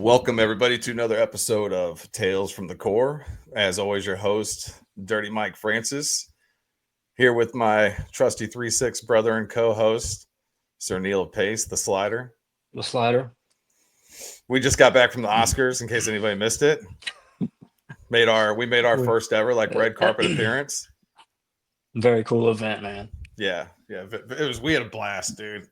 Welcome, everybody, to another episode of Tales from the Corps. As always, your host, Dirty Mike Francis, here with my trusty 3-6 brother and co-host, Sir Neil Pace, the Slider. The Slider. We just got back from the Oscars, in case anybody missed it. We made our first ever red carpet appearance. Very cool event, man. Yeah. We had a blast, dude.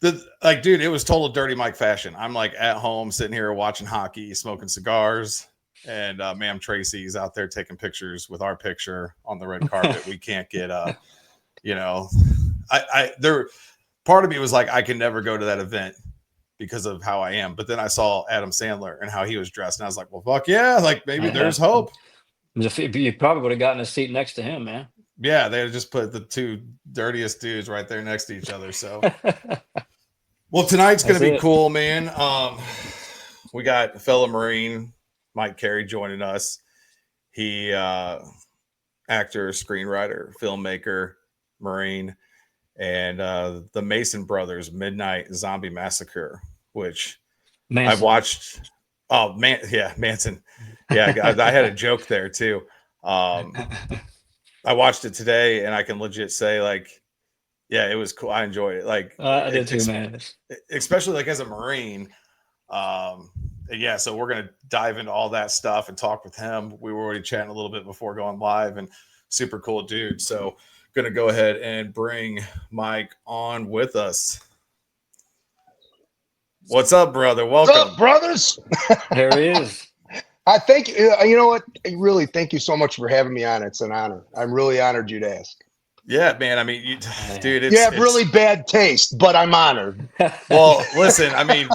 Dude, it was total Dirty Mike fashion. I'm at home sitting here watching hockey, smoking cigars, and Ma'am Tracy's out there taking pictures with our picture on the red carpet. We can't get part of me was like, I can never go to that event because of how I am. But then I saw Adam Sandler and how he was dressed, and I was like, well, fuck yeah, maybe there's hope. You probably would have gotten a seat next to him, man. Yeah, they just put the two dirtiest dudes right there next to each other. So, well, tonight's going to be cool, man. We got a fellow Marine, Mike Carey, joining us. He, actor, screenwriter, filmmaker, Marine, and the Mason Brothers Midnight Zombie Massacre, which I've watched. Oh, man. Yeah, Manson. Yeah, I had a joke there, too. I watched it today, and I can legit say, it was cool. I enjoyed it. I did too, man. Especially as a Marine. So we're gonna dive into all that stuff and talk with him. We were already chatting a little bit before going live, and super cool dude. So gonna go ahead and bring Mike on with us. What's up, brother? Welcome. What's up, brothers? There he is. I thank you. You know what? I really thank you so much for having me on. It's an honor. I'm really honored you'd ask. Yeah, man. I mean, dude, you have really bad taste, but I'm honored. Well, listen, I mean,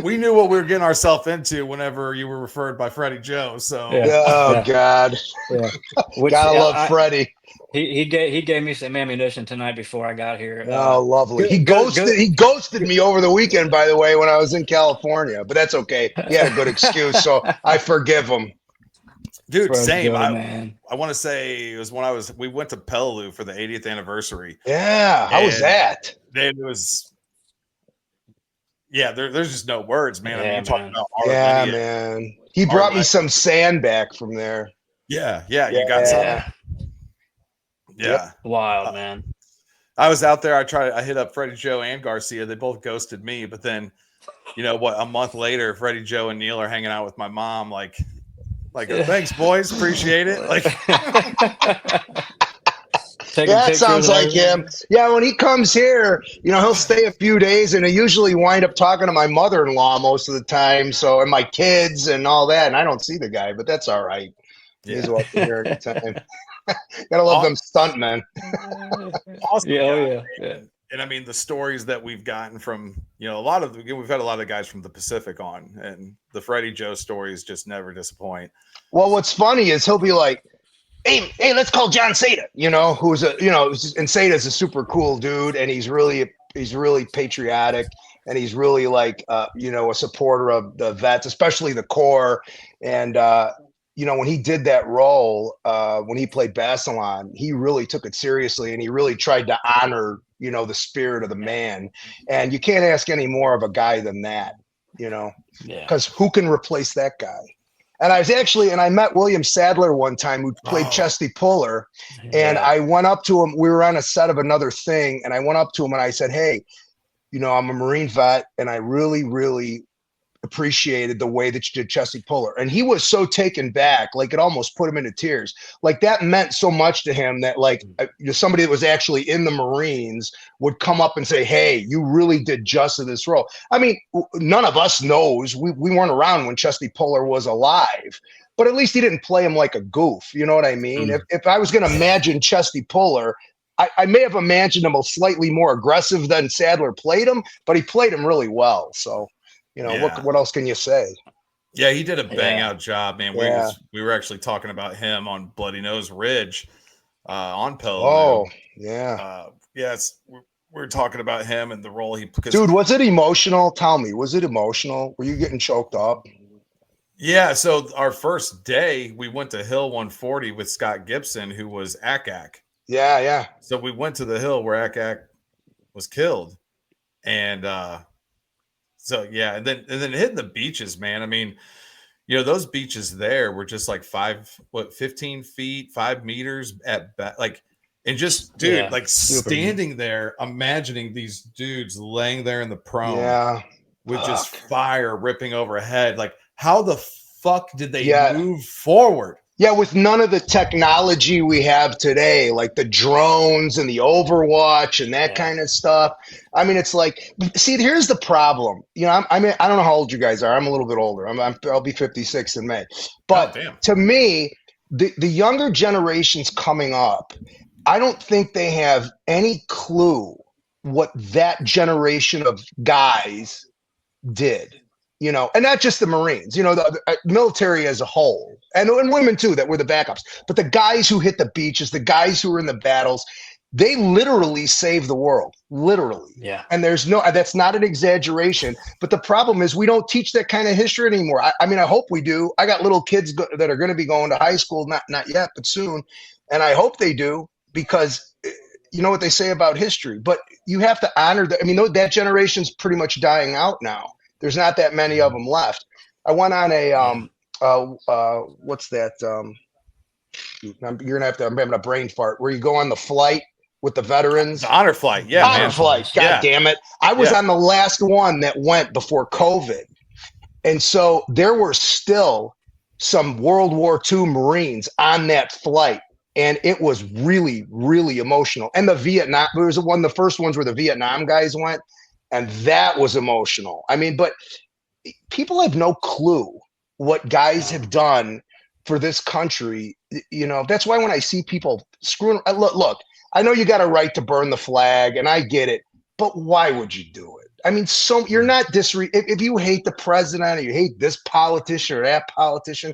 we knew what we were getting ourselves into whenever you were referred by Freddie Joe. So, God, gotta love Freddie. He gave me some ammunition tonight before I got here. Oh, lovely. He ghosted me over the weekend, by the way, when I was in California. But that's okay. He had a good excuse, so I forgive him. Dude, same. I want to say it was when we went to Peleliu for the 80th anniversary. Yeah, how was that? It was. Yeah, there's just no words, man. Yeah, I mean, talking about man. He brought me some sand back from there. Yeah, you got some. Yeah. Yep. Wild, man. I was out there. I hit up Freddie Joe and Garcia. They both ghosted me. But then, a month later, Freddie Joe and Neil are hanging out with my mom. Thanks, boys. Appreciate it. That sounds like him. Yeah, when he comes here, he'll stay a few days, and I usually wind up talking to my mother-in-law most of the time. So, and my kids and all that. And I don't see the guy, but that's all right. Yeah. He's welcome here anytime. Gotta love them stuntmen. Awesome. Yeah. And I mean, the stories that we've gotten from, we've had a lot of guys from the Pacific on, and the Freddie Joe stories just never disappoint. Well, what's funny is he'll be like, hey, let's call John Seda, and Seda's a super cool dude, and he's really patriotic, and he's really a supporter of the vets, especially the Corps. And, when he did that role, when he played Bassalon, he really took it seriously, and he really tried to honor, the spirit of the man. And you can't ask any more of a guy than that, because who can replace that guy? And I met William Sadler one time, who played Chesty Puller, and I went up to him. We were on a set of another thing, and I went up to him and I said, hey, I'm a Marine vet, and I really, really appreciated the way that you did Chesty Puller. And he was so taken back, it almost put him into tears. That meant so much to him that somebody that was actually in the Marines would come up and say, hey, you really did justice to this role. I mean, none of us knows. We weren't around when Chesty Puller was alive, but at least he didn't play him like a goof. You know what I mean? If I was going to imagine Chesty Puller, I may have imagined him a slightly more aggressive than Sadler played him, but he played him really well. So, what else can you say? Yeah, he did a bang out job, man. We were actually talking about him on Bloody Nose Ridge on Peleliu. Oh, yeah. Yes, we're talking about him and the role he played. Dude, was it emotional? Tell me, was it emotional? Were you getting choked up? Yeah, so our first day, we went to Hill 140 with Scott Gibson, who was ACAC. Yeah. So we went to the hill where ACAC was killed. And So yeah, and then hitting the beaches, man. I mean, those beaches there were just like 15 feet, 5 meters at back, like, and just dude, like standing there, imagining these dudes laying there in the prone with just fire ripping overhead. Like, how the fuck did they move forward? Yeah, with none of the technology we have today, like the drones and the Overwatch and that kind of stuff. I mean, it's like, see, here's the problem. I mean, I don't know how old you guys are. I'm a little bit older. I'll be 56 in May. But to me, the younger generations coming up, I don't think they have any clue what that generation of guys did. And not just the Marines, the military as a whole, and women too, that were the backups. But the guys who hit the beaches, the guys who were in the battles, they literally saved the world, literally. Yeah. And that's not an exaggeration. But the problem is we don't teach that kind of history anymore. I mean, I hope we do. I got little kids that are going to be going to high school, not yet, but soon. And I hope they do, because you know what they say about history. But you have to honor that. I mean, that generation's pretty much dying out now. There's not that many of them left. I went on what's that? You're gonna have to. I'm having a brain fart. Where you go on the flight with the veterans? The honor flight, honor flight. God damn it! I was on the last one that went before COVID, and so there were still some World War II Marines on that flight, and it was really, really emotional. And the Vietnam, it was the first ones where the Vietnam guys went. And that was emotional. I mean, but people have no clue what guys have done for this country. That's why when I see people screwing, look, I know you got a right to burn the flag, and I get it, but why would you do it? I mean, you're not if you hate the president or you hate this politician or that politician,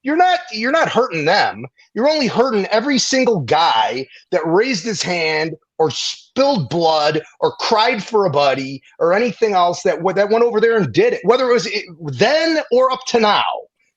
you're not hurting them. You're only hurting every single guy that raised his hand or spilled blood or cried for a buddy or anything else that went over there and did it, whether it was then or up to now.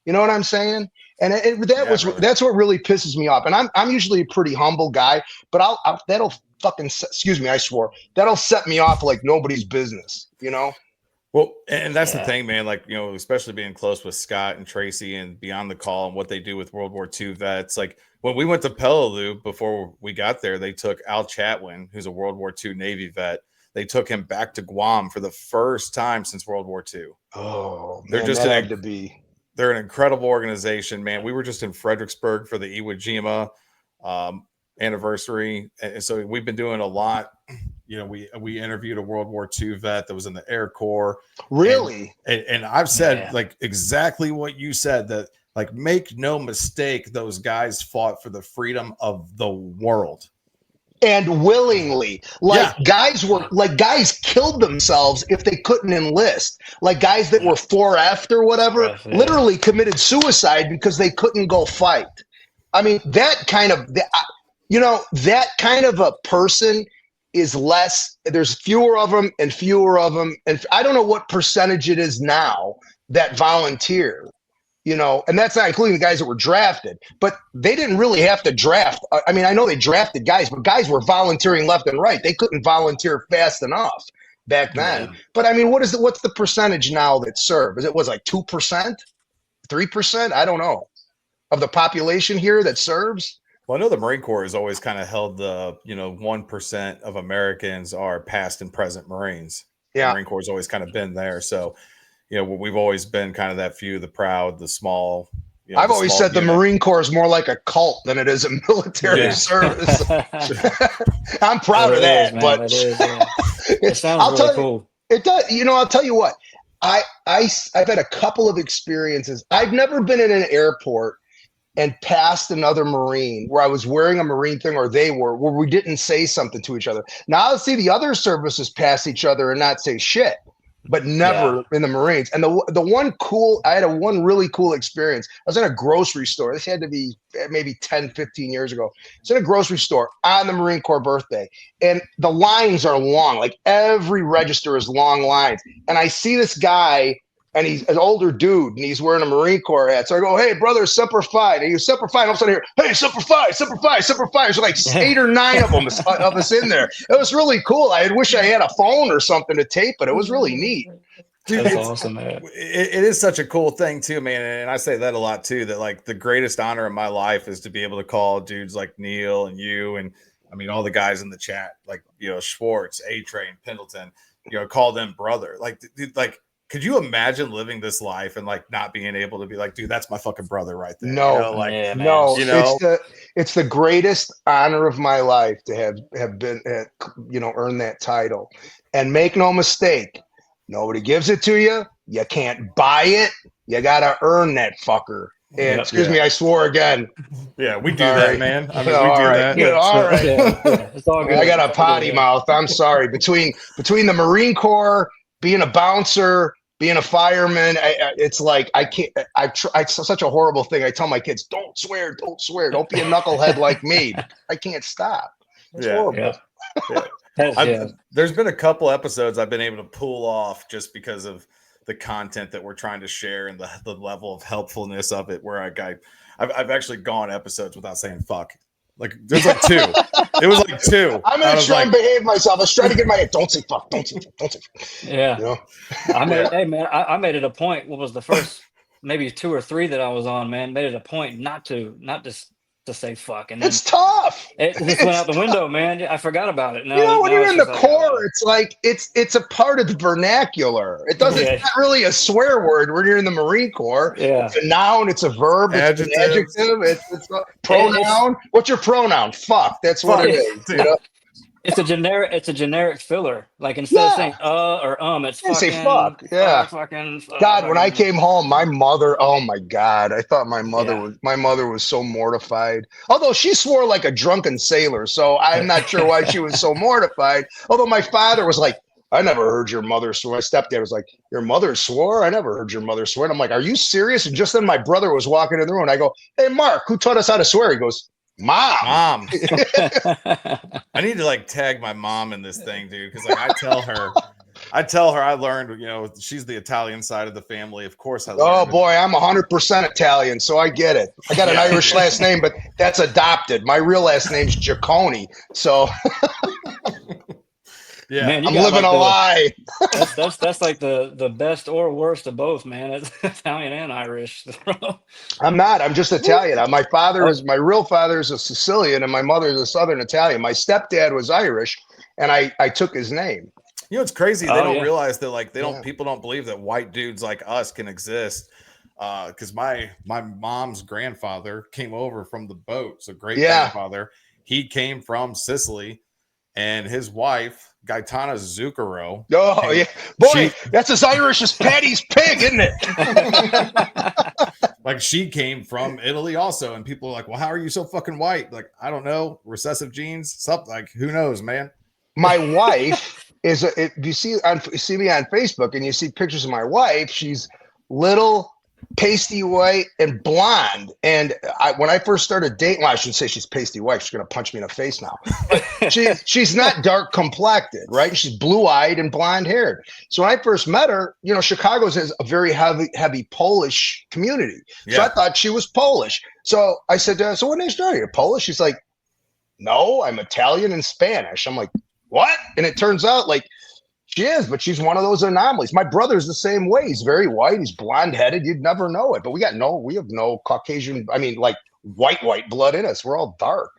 You know what I'm saying? And that's what really pisses me off. And I'm usually a pretty humble guy, but that'll fucking, excuse me, I swore, that'll set me off like nobody's business, Well, and that's the thing, man. Like, especially being close with Scott and Tracy and Beyond the Call and what they do with World War II vets. Like, when we went to Peleliu before we got there, they took Al Chatwin, who's a World War II Navy vet. They took him back to Guam for the first time since World War II. Oh, they're man, just that had to be. They're an incredible organization, man. We were just in Fredericksburg for the Iwo Jima anniversary, and so we've been doing a lot. We interviewed a World War II vet that was in the Air Corps. Really? And I've said like exactly what you said, that like, make no mistake, those guys fought for the freedom of the world. And willingly, guys killed themselves if they couldn't enlist. Like guys that were 4F or whatever, literally committed suicide because they couldn't go fight. I mean, that kind of a person is less. There's fewer of them and fewer of them, and I don't know what percentage it is now that volunteer. And that's not including the guys that were drafted, but they didn't really have to draft. I mean, I know they drafted guys, but guys were volunteering left and right. They couldn't volunteer fast enough back then. But I mean, what's the percentage now that serve? Was like 2%, 3%? I don't know, of the population here that serves. Well, I know the Marine Corps has always kind of held the, 1% of Americans are past and present Marines. Yeah. The Marine Corps has always kind of been there. So, we've always been kind of that few, the proud, the small. I've always said the Marine Corps is more like a cult than it is a military service. I'm proud of that, but it sounds really cool. It does. I'll tell you what. I've had a couple of experiences. I've never been in an airport and passed another Marine where I was wearing a Marine thing, or they were, where we didn't say something to each other. Now I'll see the other services pass each other and not say shit, but never in the Marines. And I had one really cool experience. I was in a grocery store. This had to be maybe 10, 15 years ago. It's in a grocery store on the Marine Corps birthday. And the lines are long, like every register is long lines. And I see this guy, and he's an older dude, and he's wearing a Marine Corps hat. So I go, "Hey, brother, Semper Fi." And he's Semper Fi. And all of a sudden here, "Hey, Semper Fi, Semper Fi, Semper Fi." There's like 8 or 9 of us in there. It was really cool. I wish I had a phone or something to tape it. It was really neat. Dude, That's awesome, man. It is such a cool thing too, man. And I say that a lot too, that like the greatest honor in my life is to be able to call dudes like Neil and you, and I mean, all the guys in the chat, like, Schwartz, A-Train, Pendleton, call them brother. Like, dude, like, could you imagine living this life and like not being able to be like, dude, that's my fucking brother right there? No, like, yeah, man. no, it's the greatest honor of my life to have been, earned that title. And make no mistake, nobody gives it to you. You can't buy it. You gotta earn that fucker. And excuse me, I swore again. Yeah, we do that, man. I mean, All we do right. that. All right. Yeah, it's all good. I got a potty mouth. I'm sorry. Between the Marine Corps, being a bouncer, being a fireman, it's like I can't. It's such a horrible thing. I tell my kids, don't swear, don't be a knucklehead like me. I can't stop. It's horrible. There's been a couple episodes I've been able to pull off just because of the content that we're trying to share and the level of helpfulness of it, where I've actually gone episodes without saying fuck. Like there's like two. It was like two. I'm gonna try and behave myself. I was trying to get my head. Don't say fuck. Don't say fuck. Don't say fuck. Yeah. Hey man, I made it a point. What was the first maybe 2 or 3 that I was on, man? Made it a point not to say fuck, and it's tough. It just went out the window, man. I forgot about it. Now, when you're in the Corps, it's like it's a part of the vernacular. It doesn't. It's not really a swear word when you're in the Marine Corps. Yeah. It's a noun. It's a verb. It's an adjective. It's a pronoun. What's your pronoun? Fuck. That's what it is. It's a generic filler. Like instead of saying or it's fucking, say fuck. Yeah. God, when I came home, my mother, oh my God, I thought my mother was so mortified. Although she swore like a drunken sailor, so I'm not sure why she was so mortified. Although my father was like, I never heard your mother swear. My stepdad was like, your mother swore? I never heard your mother swear. And I'm like, are you serious? And just then my brother was walking in the room and I go, hey, Mark, who taught us how to swear? He goes, Mom. I need to like tag my mom in this thing, dude, because like I tell her I learned, she's the Italian side of the family. Of course I learned. Oh boy, I'm 100% Italian, so I get it. I got an Irish last name, but that's adopted. My real last name's Giacconi, so yeah, man, I'm living a lie. That's like the best or worst of both, man. It's Italian and Irish. I'm not. I'm just Italian. My real father is a Sicilian, and my mother is a Southern Italian. My stepdad was Irish, and I took his name. It's crazy. They don't realize that like people don't believe that white dudes like us can exist. Because my mom's grandfather came over from the boat, so great grandfather. He came from Sicily, and his wife, Gaetana Zucchero. Oh, yeah. Boy, that's as Irish as Patty's pig, isn't it? Like, she came from Italy also. And people are like, well, how are you so fucking white? Like, I don't know. Recessive genes? Something like, who knows, man? My wife is, if you see me on Facebook and you see pictures of my wife, she's little, pasty white, and blonde. And when I first started dating, well, I should say she's pasty white. She's going to punch me in the face now. She's not dark complected, right? She's blue eyed and blonde haired. So when I first met her, Chicago has a very heavy Polish community. Yeah. So I thought she was Polish. So I said, so what nation are you? Polish? She's like, no, I'm Italian and Spanish. I'm like, what? And it turns out like, she is, but she's one of those anomalies. My brother's the same way. He's very white. He's blonde-headed. You'd never know it. But we have no Caucasian, like white blood in us. We're all dark.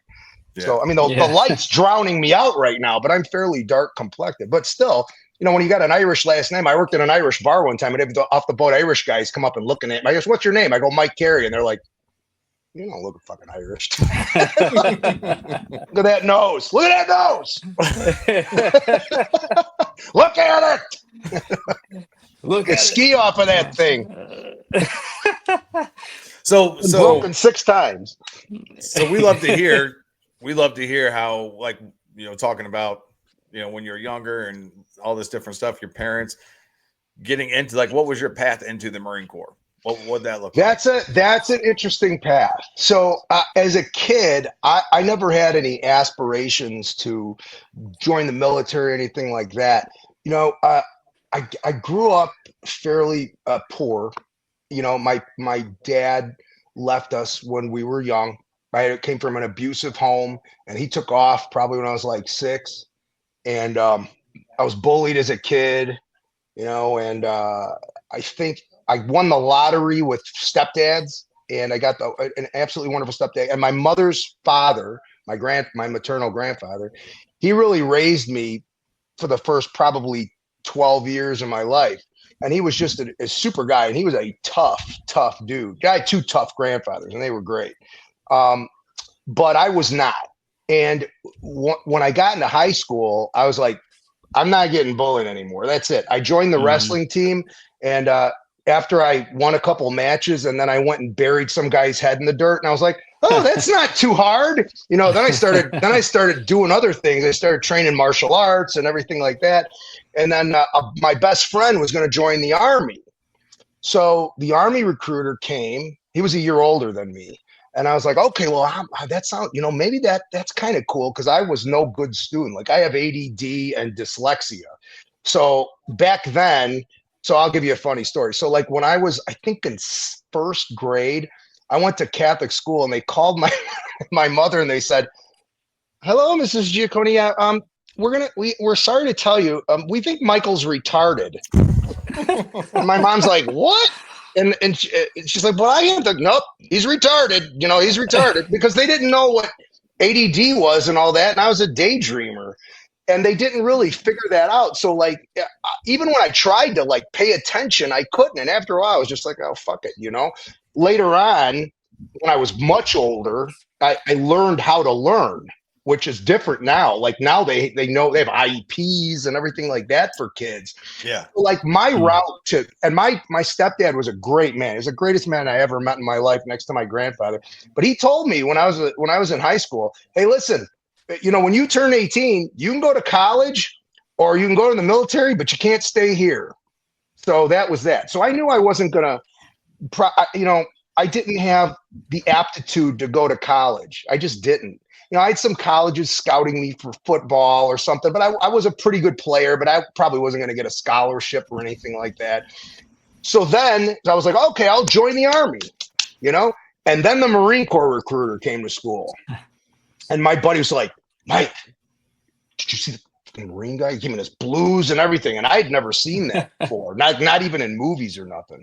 Yeah. So, the light's drowning me out right now, but I'm fairly dark complected. But still, when you got an Irish last name, I worked in an Irish bar one time, and off the boat Irish guys come up and looking at me. I go, what's your name? I go, Mike Carey. And they're like, you don't look fucking Irish. Look at that nose. Look at that nose. Look at it. Look at ski off of that thing. So broken 6 times. So we love to hear how, like, talking about, when you're younger and all this different stuff, your parents getting into, like, what was your path into the Marine Corps? What would that look like? That's an interesting path. So as a kid, I never had any aspirations to join the military or anything like that. I grew up fairly poor. My dad left us when we were young. I came from an abusive home, and he took off probably when I was like 6. And I was bullied as a kid. and I think I won the lottery with stepdads, and I got an absolutely wonderful stepdad. And my mother's father, my maternal grandfather, he really raised me for the first probably 12 years of my life. And he was just a super guy, and he was a tough dude. I had 2 tough grandfathers, and they were great. But I was not. And when I got into high school, I was like, I'm not getting bullied anymore. That's it. I joined the wrestling team, and after I won a couple matches, and then I went and buried some guy's head in the dirt, and I was like, oh, that's not too hard. Then I started doing other things. I started training martial arts and everything like that. And then my best friend was going to join the Army. So the Army recruiter came. He was a year older than me. And I was like, okay, well, that sounds, maybe that's kind of cool, because I was no good student. Like, I have ADD and dyslexia. So back then, so I'll give you a funny story. So like when I was, I think in first grade, I went to Catholic school, and they called my mother, and they said, hello, Mrs. Giaconia. We're sorry to tell you, we think Michael's retarded. And my mom's like, what? And she's like, well, I have to, nope, he's retarded. He's retarded, because they didn't know what ADD was and all that. And I was a daydreamer, and they didn't really figure that out. So like, even when I tried to like pay attention, I couldn't. And after a while, I was just like, oh, fuck it. Later on, when I was much older, I learned how to learn, which is different now. Like now they know, they have IEPs and everything like that for kids. Yeah. Like my route to, and my stepdad was a great man. He was the greatest man I ever met in my life, next to my grandfather. But he told me when I was in high school, hey, listen, when you turn 18, you can go to college or you can go to the military, but you can't stay here. So that was that. So I knew I wasn't going to, I didn't have the aptitude to go to college. I just didn't. I had some colleges scouting me for football or something, but I was a pretty good player, but I probably wasn't going to get a scholarship or anything like that. So then I was like, okay, I'll join the Army, and then the Marine Corps recruiter came to school, and my buddy was like, Mike, did you see the fucking Marine guy? He came in his blues and everything, and I had never seen that before, not even in movies or nothing.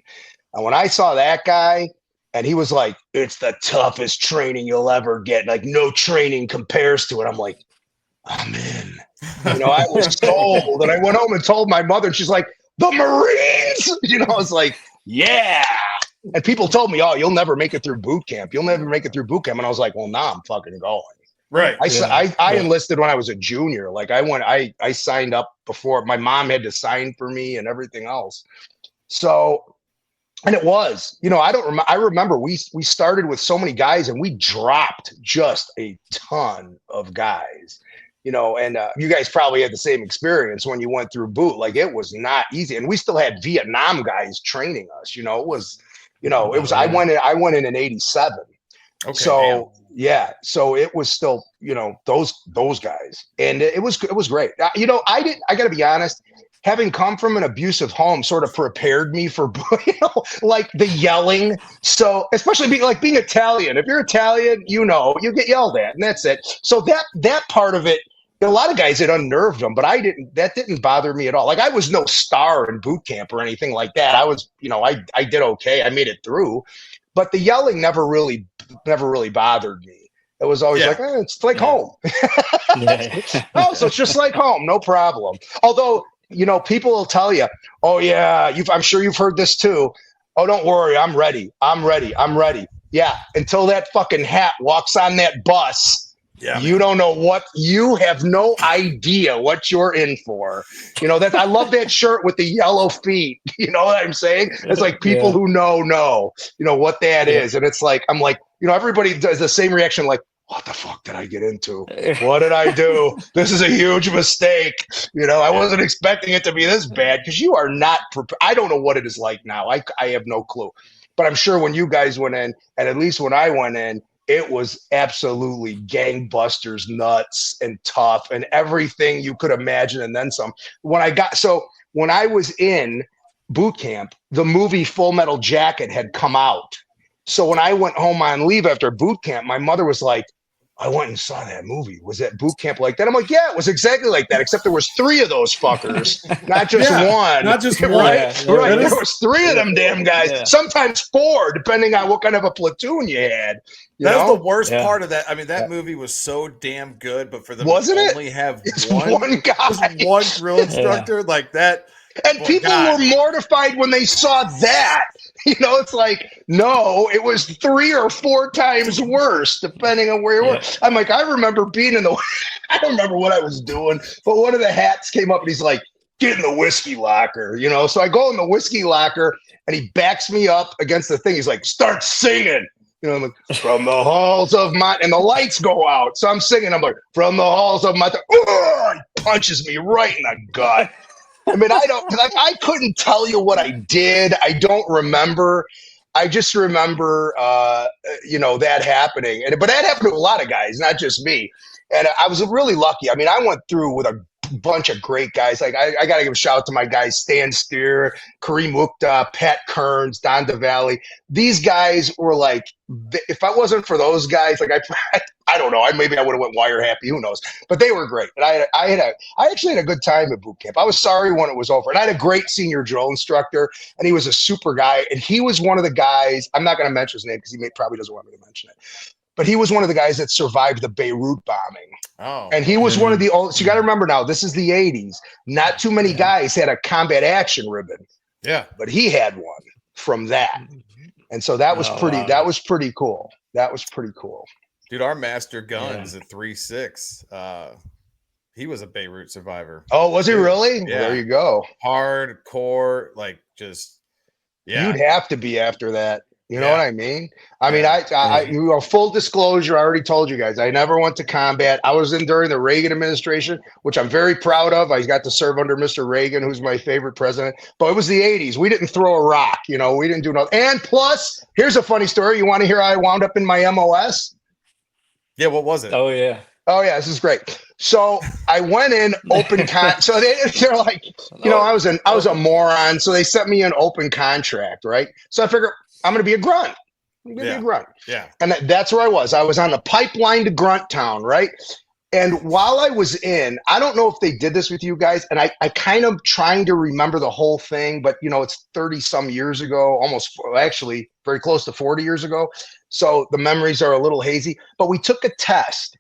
And when I saw that guy, and he was like, it's the toughest training you'll ever get. Like, no training compares to it. I'm like, I'm in. I was sold. And I went home and told my mother, and she's like, the Marines? I was like, yeah. And people told me, oh, you'll never make it through boot camp. You'll never make it through boot camp. And I was like, well, now I'm fucking going. Right. I enlisted when I was a junior. Like I signed up before. My mom had to sign for me and everything else. So, and it was, I remember we started with so many guys, and we dropped just a ton of guys, and you guys probably had the same experience when you went through boot. Like, it was not easy. And we still had Vietnam guys training us, it was, I went in 87. Okay. So, yeah. So it was still, those guys, and it was great. I gotta be honest, having come from an abusive home sort of prepared me for, like the yelling. So especially being Italian, if you're Italian, you get yelled at, and that's it. So that part of it, a lot of guys, it unnerved them, but that didn't bother me at all. Like, I was no star in boot camp or anything like that. I was, I did okay. I made it through, but the yelling never really bothered me. It was always like, it's like home. Oh, so it's just like home. No problem. Although, people will tell you, oh yeah, I'm sure you've heard this too. Oh, don't worry. I'm ready. Yeah. Until that fucking hat walks on that bus. Yeah, you don't know you have no idea what you're in for. I love that shirt with the yellow feet. You know what I'm saying? It's like people who know what that is. And it's like, I'm like, everybody does the same reaction. Like, what the fuck did I get into? What did I do? This is a huge mistake. I wasn't expecting it to be this bad, because you are not prepared. I don't know what it is like now. I have no clue. But I'm sure when you guys went in, and at least when I went in, it was absolutely gangbusters, nuts, and tough, and everything you could imagine, and then some. When I was in boot camp, the movie Full Metal Jacket had come out. So when I went home on leave after boot camp, my mother was like, I went and saw that movie. Was that boot camp like that? I'm like, yeah, it was exactly like that, except there was 3 of those fuckers, not just one. Not just one. Right? Yeah, There was 3 of them damn guys, sometimes 4, depending on what kind of a platoon you had. That's the worst part of that. I mean, that movie was so damn good, but for them to only have one guy, one drill instructor like that. And people were mortified when they saw that. It's like, no, it was 3 or 4 times worse, depending on where you were. I'm like, I remember being I don't remember what I was doing, but one of the hats came up and he's like, get in the whiskey locker, So I go in the whiskey locker and he backs me up against the thing. He's like, start singing. I'm like, from the halls of my, and the lights go out. So I'm singing. I'm like, from the halls of my, he punches me right in the gut. I mean, I couldn't tell you what I did. I don't remember. I just remember, that happening. But that happened to a lot of guys, not just me. And I was really lucky. I mean, I went through with a bunch of great guys. Like I got to give a shout out to my guys, Stan Steer, Kareem Mukta, Pat Kearns, Don DeValley. These guys were like, if I wasn't for those guys, like I don't know, maybe I would have went wire happy, who knows? But they were great. And I actually had a good time at boot camp. I was sorry when it was over. And I had a great senior drill instructor, and he was a super guy. And he was one of the guys, I'm not going to mention his name because he probably doesn't want me to mention it. But he was one of the guys that survived the Beirut bombing. Oh, and he was one of the old. So you got to remember now, this is the 80s. Not too many guys had a combat action ribbon. Yeah, but he had one from that, and so that was pretty. That was pretty cool. That was pretty cool. Dude, our master guns at 3-6. He was a Beirut survivor. Oh, was he really? Yeah. Well, there you go. Hardcore, like just. Yeah, you'd have to be after that. You know what I mean? I mean, full disclosure, I already told you guys, I never went to combat. I was in during the Reagan administration, which I'm very proud of. I got to serve under Mr. Reagan, who's my favorite president. But it was the 80s. We didn't throw a rock. We didn't do nothing. And plus, here's a funny story. You want to hear how I wound up in my MOS? Yeah, what was it? Oh, yeah. This is great. So I went in open so they're like, I was a moron. So they sent me an open contract, right? So I figured I'm going to be a grunt. I'm going to be a grunt. Yeah. And that's where I was. I was on the pipeline to Grunt Town, right? And while I was in, I don't know if they did this with you guys, and I kind of trying to remember the whole thing, but it's 30 some years ago, almost actually very close to 40 years ago. So the memories are a little hazy, but we took a test.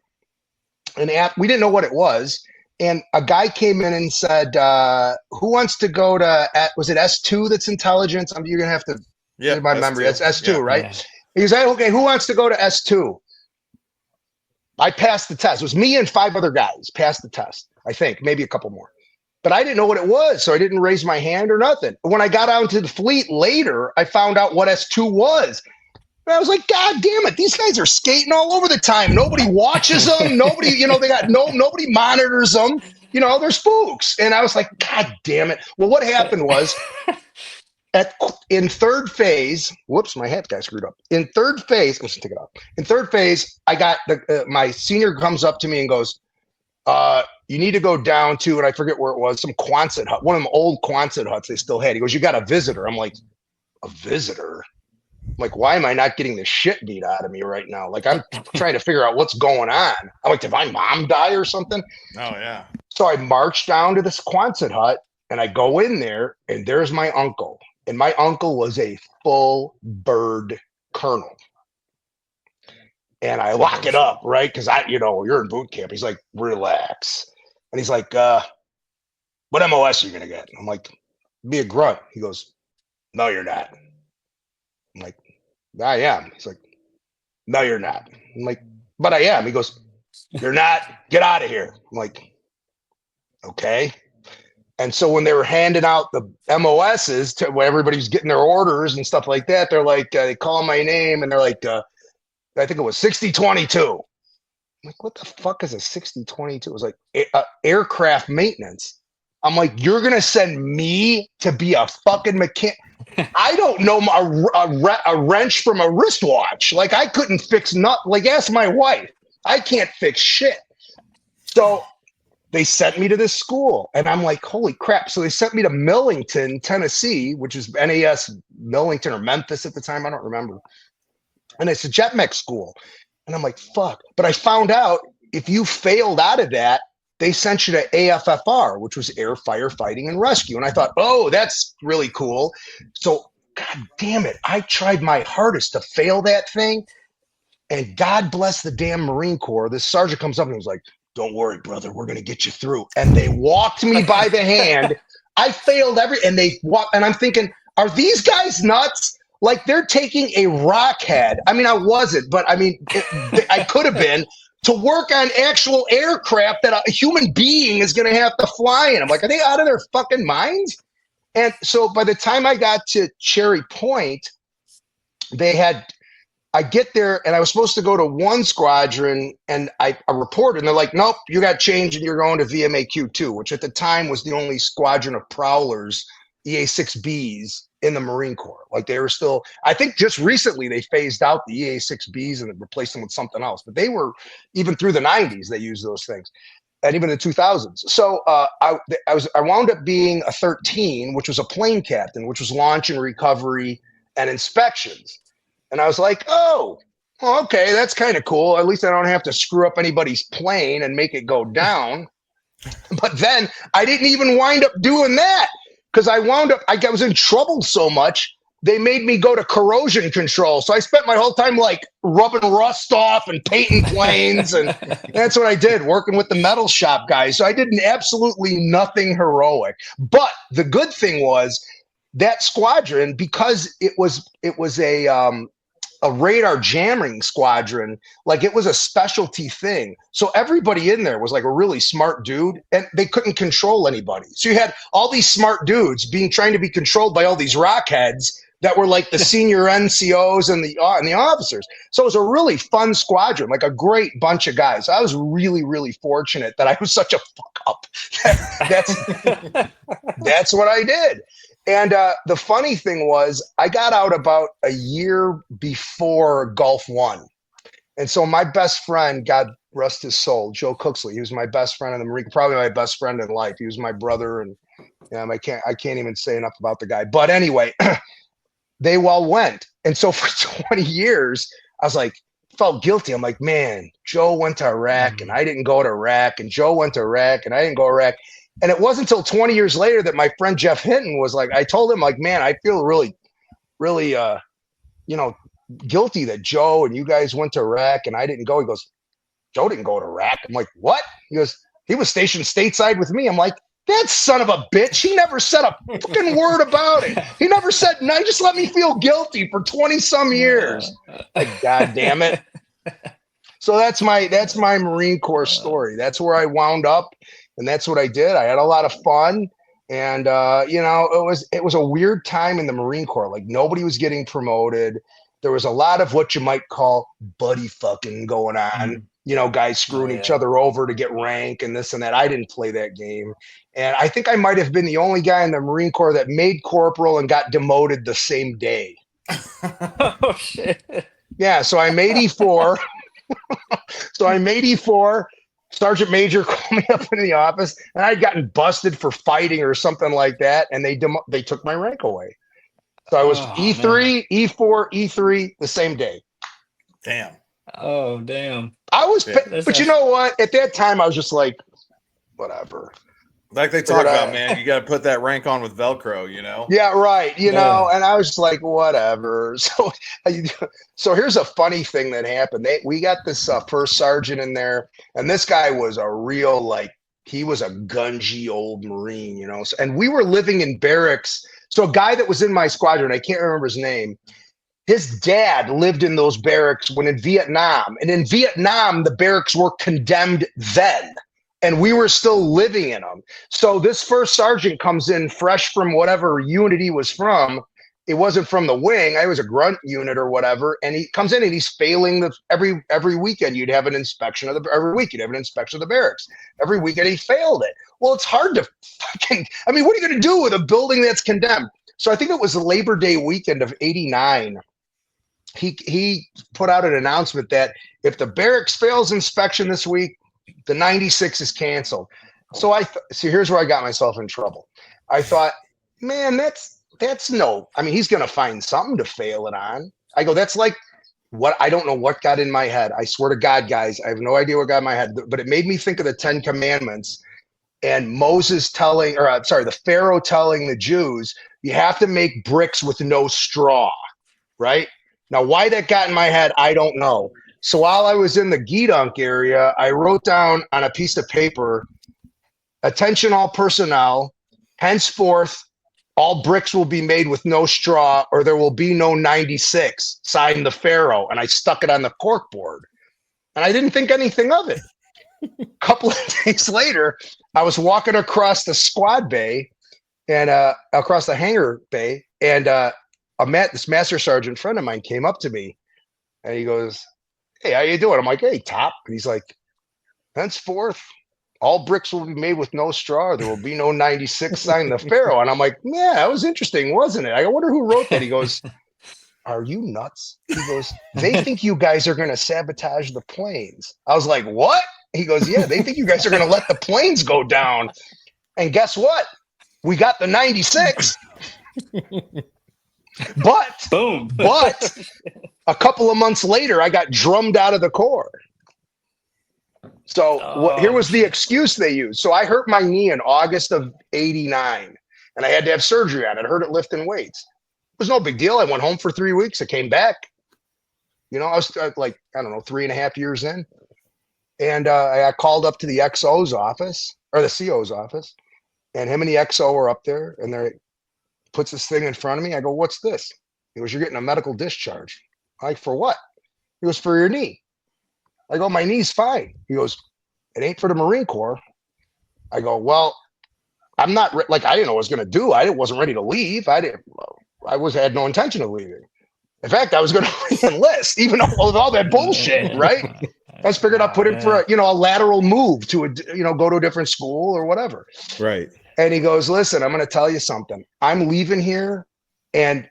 And we didn't know what it was. And a guy came in and said, who wants to go to, was it S2 that's intelligence? You're going to have to get my memory. That's S2, right? Yeah. He said, okay, who wants to go to S2? I passed the test. It was me and 5 other guys passed the test, I think, maybe a couple more. But I didn't know what it was, so I didn't raise my hand or nothing. When I got out to the fleet later, I found out what S2 was. And I was like, God damn it, these guys are skating all over the time. Nobody watches them. Nobody, they got nobody monitors them. They're spooks. And I was like, God damn it. Well, what happened was in third phase, whoops, my hat got screwed up. In third phase, let's take it off. In third phase, I got my senior comes up to me and goes, you need to go down to, and I forget where it was, some Quonset hut, one of them old Quonset huts they still had. He goes, you got a visitor. I'm like, a visitor? Like, why am I not getting the shit beat out of me right now? Like, I'm trying to figure out what's going on. I'm like, did my mom die or something? Oh, yeah. So I marched down to this Quonset hut, and I go in there, and there's my uncle. And my uncle was a full bird colonel. And I lock it up, right? Because you're in boot camp. He's like, relax. And he's like, what MOS are you going to get? I'm like, be a grunt. He goes, no, you're not. I'm like, I am. He's like, no, you're not. I'm like, but I am. He goes, you're not. Get out of here. I'm like, okay. And so when they were handing out the MOSs to when everybody's getting their orders and stuff like that, they're like, they call my name and they're like, I think it was 6022. I'm like, what the fuck is a 6022? It was like aircraft maintenance. I'm like, you're going to send me to be a fucking mechanic? I don't know a wrench from a wristwatch. Like, I couldn't fix nothing. Like, ask my wife. I can't fix shit. So they sent me to this school, and I'm like, holy crap. So they sent me to Millington, Tennessee, which is NAS Millington or Memphis at the time. I don't remember. And it's a jet mech school. And I'm like, fuck. But I found out if you failed out of that, they sent you to AFFR, which was Air Firefighting and Rescue. And I thought, oh, that's really cool. So, God damn it, I tried my hardest to fail that thing. And God bless the damn Marine Corps. This sergeant comes up and was like, don't worry, brother, we're going to get you through. And they walked me by the hand. I failed and they walked, and I'm thinking, are these guys nuts? Like they're taking a rock head. I mean, I wasn't, but I mean, I could have been to work on actual aircraft that a human being is going to have to fly in. I'm like, are they out of their fucking minds? And so by the time I got to Cherry Point, I get there and I was supposed to go to one squadron and I reported and they're like, nope, you got changed and you're going to VMAQ2, which at the time was the only squadron of prowlers, EA-6Bs in the Marine Corps. Like they were still, I think just recently they phased out the EA-6Bs and replaced them with something else, but they were, even through the 90s, they used those things. And even in the 2000s. So I wound up being a 13, which was a plane captain, which was launch and recovery and inspections. And I was like, oh, well, okay, that's kind of cool. At least I don't have to screw up anybody's plane and make it go down. But then I didn't even wind up doing that because I was in trouble so much. They made me go to corrosion control. So I spent my whole time like rubbing rust off and painting planes. And that's what I did, working with the metal shop guys. So I did absolutely nothing heroic. But the good thing was that squadron, because it was a radar jamming squadron, like it was a specialty thing. So everybody in there was like a really smart dude and they couldn't control anybody. So you had all these smart dudes trying to be controlled by all these rockheads that were like the senior NCOs and the officers. So it was a really fun squadron, like a great bunch of guys. I was really, really fortunate that I was such a fuck up. That's what I did. And the funny thing was I got out about a year before Gulf One. And so my best friend, God rest his soul, Joe Cooksley, he was my best friend in the Marine, probably my best friend in life. He was my brother. And I can't even say enough about the guy. But anyway, they all went. And so for 20 years, I was like, felt guilty. I'm like, man, Joe went to Iraq and I didn't go to Iraq. And Joe went to Iraq and I didn't go to Iraq. And it wasn't until 20 years later that my friend Jeff Hinton was like, I told him like, man, I feel really, really, guilty that Joe and you guys went to Iraq and I didn't go. He goes, Joe didn't go to Iraq. I'm like, what? He goes, he was stationed stateside with me. I'm like, that son of a bitch. He never said a fucking word about it. He never said, no, he just let me feel guilty for 20 some years. Like, God damn it. So that's my Marine Corps story. That's where I wound up. And that's what I did. I had a lot of fun. And, it was a weird time in the Marine Corps. Like nobody was getting promoted. There was a lot of what you might call buddy fucking going on, guys screwing each other over to get rank and this and that. I didn't play that game. And I think I might have been the only guy in the Marine Corps that made corporal and got demoted the same day. Oh, shit. Yeah. So I'm 84. Sergeant Major called me up into the office and I'd gotten busted for fighting or something like that. And they took my rank away. So I was E3, man. E4, E3 the same day. Damn. Oh, damn. But you know what? At that time, I was just like, whatever. Like they talk about, man, you got to put that rank on with Velcro, Yeah, right. Know, and I was just like, whatever. So here's a funny thing that happened. We got this first sergeant in there, and this guy was a real, he was a gungy old Marine, and we were living in barracks. So a guy that was in my squadron, I can't remember his name, his dad lived in those barracks when in Vietnam. And in Vietnam, the barracks were condemned then. And we were still living in them. So this first sergeant comes in fresh from whatever unit he was from. It wasn't from the wing. I was a grunt unit or whatever. And he comes in and he's failing every weekend. You'd have an inspection every week. You'd have an inspection of the barracks. Every weekend he failed it. Well, it's hard to what are you going to do with a building that's condemned? So I think it was the Labor Day weekend of '89. He put out an announcement that if the barracks fails inspection this week, the 96 is canceled. So here's where I got myself in trouble. I thought, man, that's he's going to find something to fail it on. I go, that's like I don't know what got in my head. I swear to God, guys, I have no idea what got in my head, but it made me think of the 10 Commandments and the Pharaoh telling the Jews, you have to make bricks with no straw, right? Now, why that got in my head, I don't know. So while I was in the Gedunk area, I wrote down on a piece of paper, attention all personnel, henceforth, all bricks will be made with no straw or there will be no 96, signed the Pharaoh. And I stuck it on the cork board. And I didn't think anything of it. A couple of days later, I was walking across the squad bay and across the hangar bay, and this master sergeant friend of mine came up to me and he goes, hey, how you doing? I'm like, hey, Top. And he's like, henceforth, all bricks will be made with no straw. There will be no 96 sign the Pharaoh. And I'm like, yeah, that was interesting, wasn't it? I wonder who wrote that. He goes, are you nuts? He goes, they think you guys are going to sabotage the planes. I was like, what? He goes, yeah, they think you guys are going to let the planes go down. And guess what? We got the 96. But, Boom. but a couple of months later, I got drummed out of the Corps. So here was the excuse they used. So I hurt my knee in August of 89, and I had to have surgery on it. I hurt it lifting weights. It was no big deal. I went home for 3 weeks. I came back. You know, I was like, I don't know, 3.5 years in. And I got called up to the XO's office, or the CO's office, and him and the XO were up there, and they puts this thing in front of me. I go, what's this? He goes, you're getting a medical discharge. I'm like, for what? He goes, for your knee. I go, my knee's fine. He goes, it ain't for the Marine Corps. I go, well, I'm not I didn't know what I was going to do. I wasn't ready to leave. I had no intention of leaving. In fact, I was going to re-enlist, even with all that bullshit, right? I just figured I'd put in for a lateral move to go to a different school or whatever. Right. And he goes, listen, I'm going to tell you something. I'm leaving here, and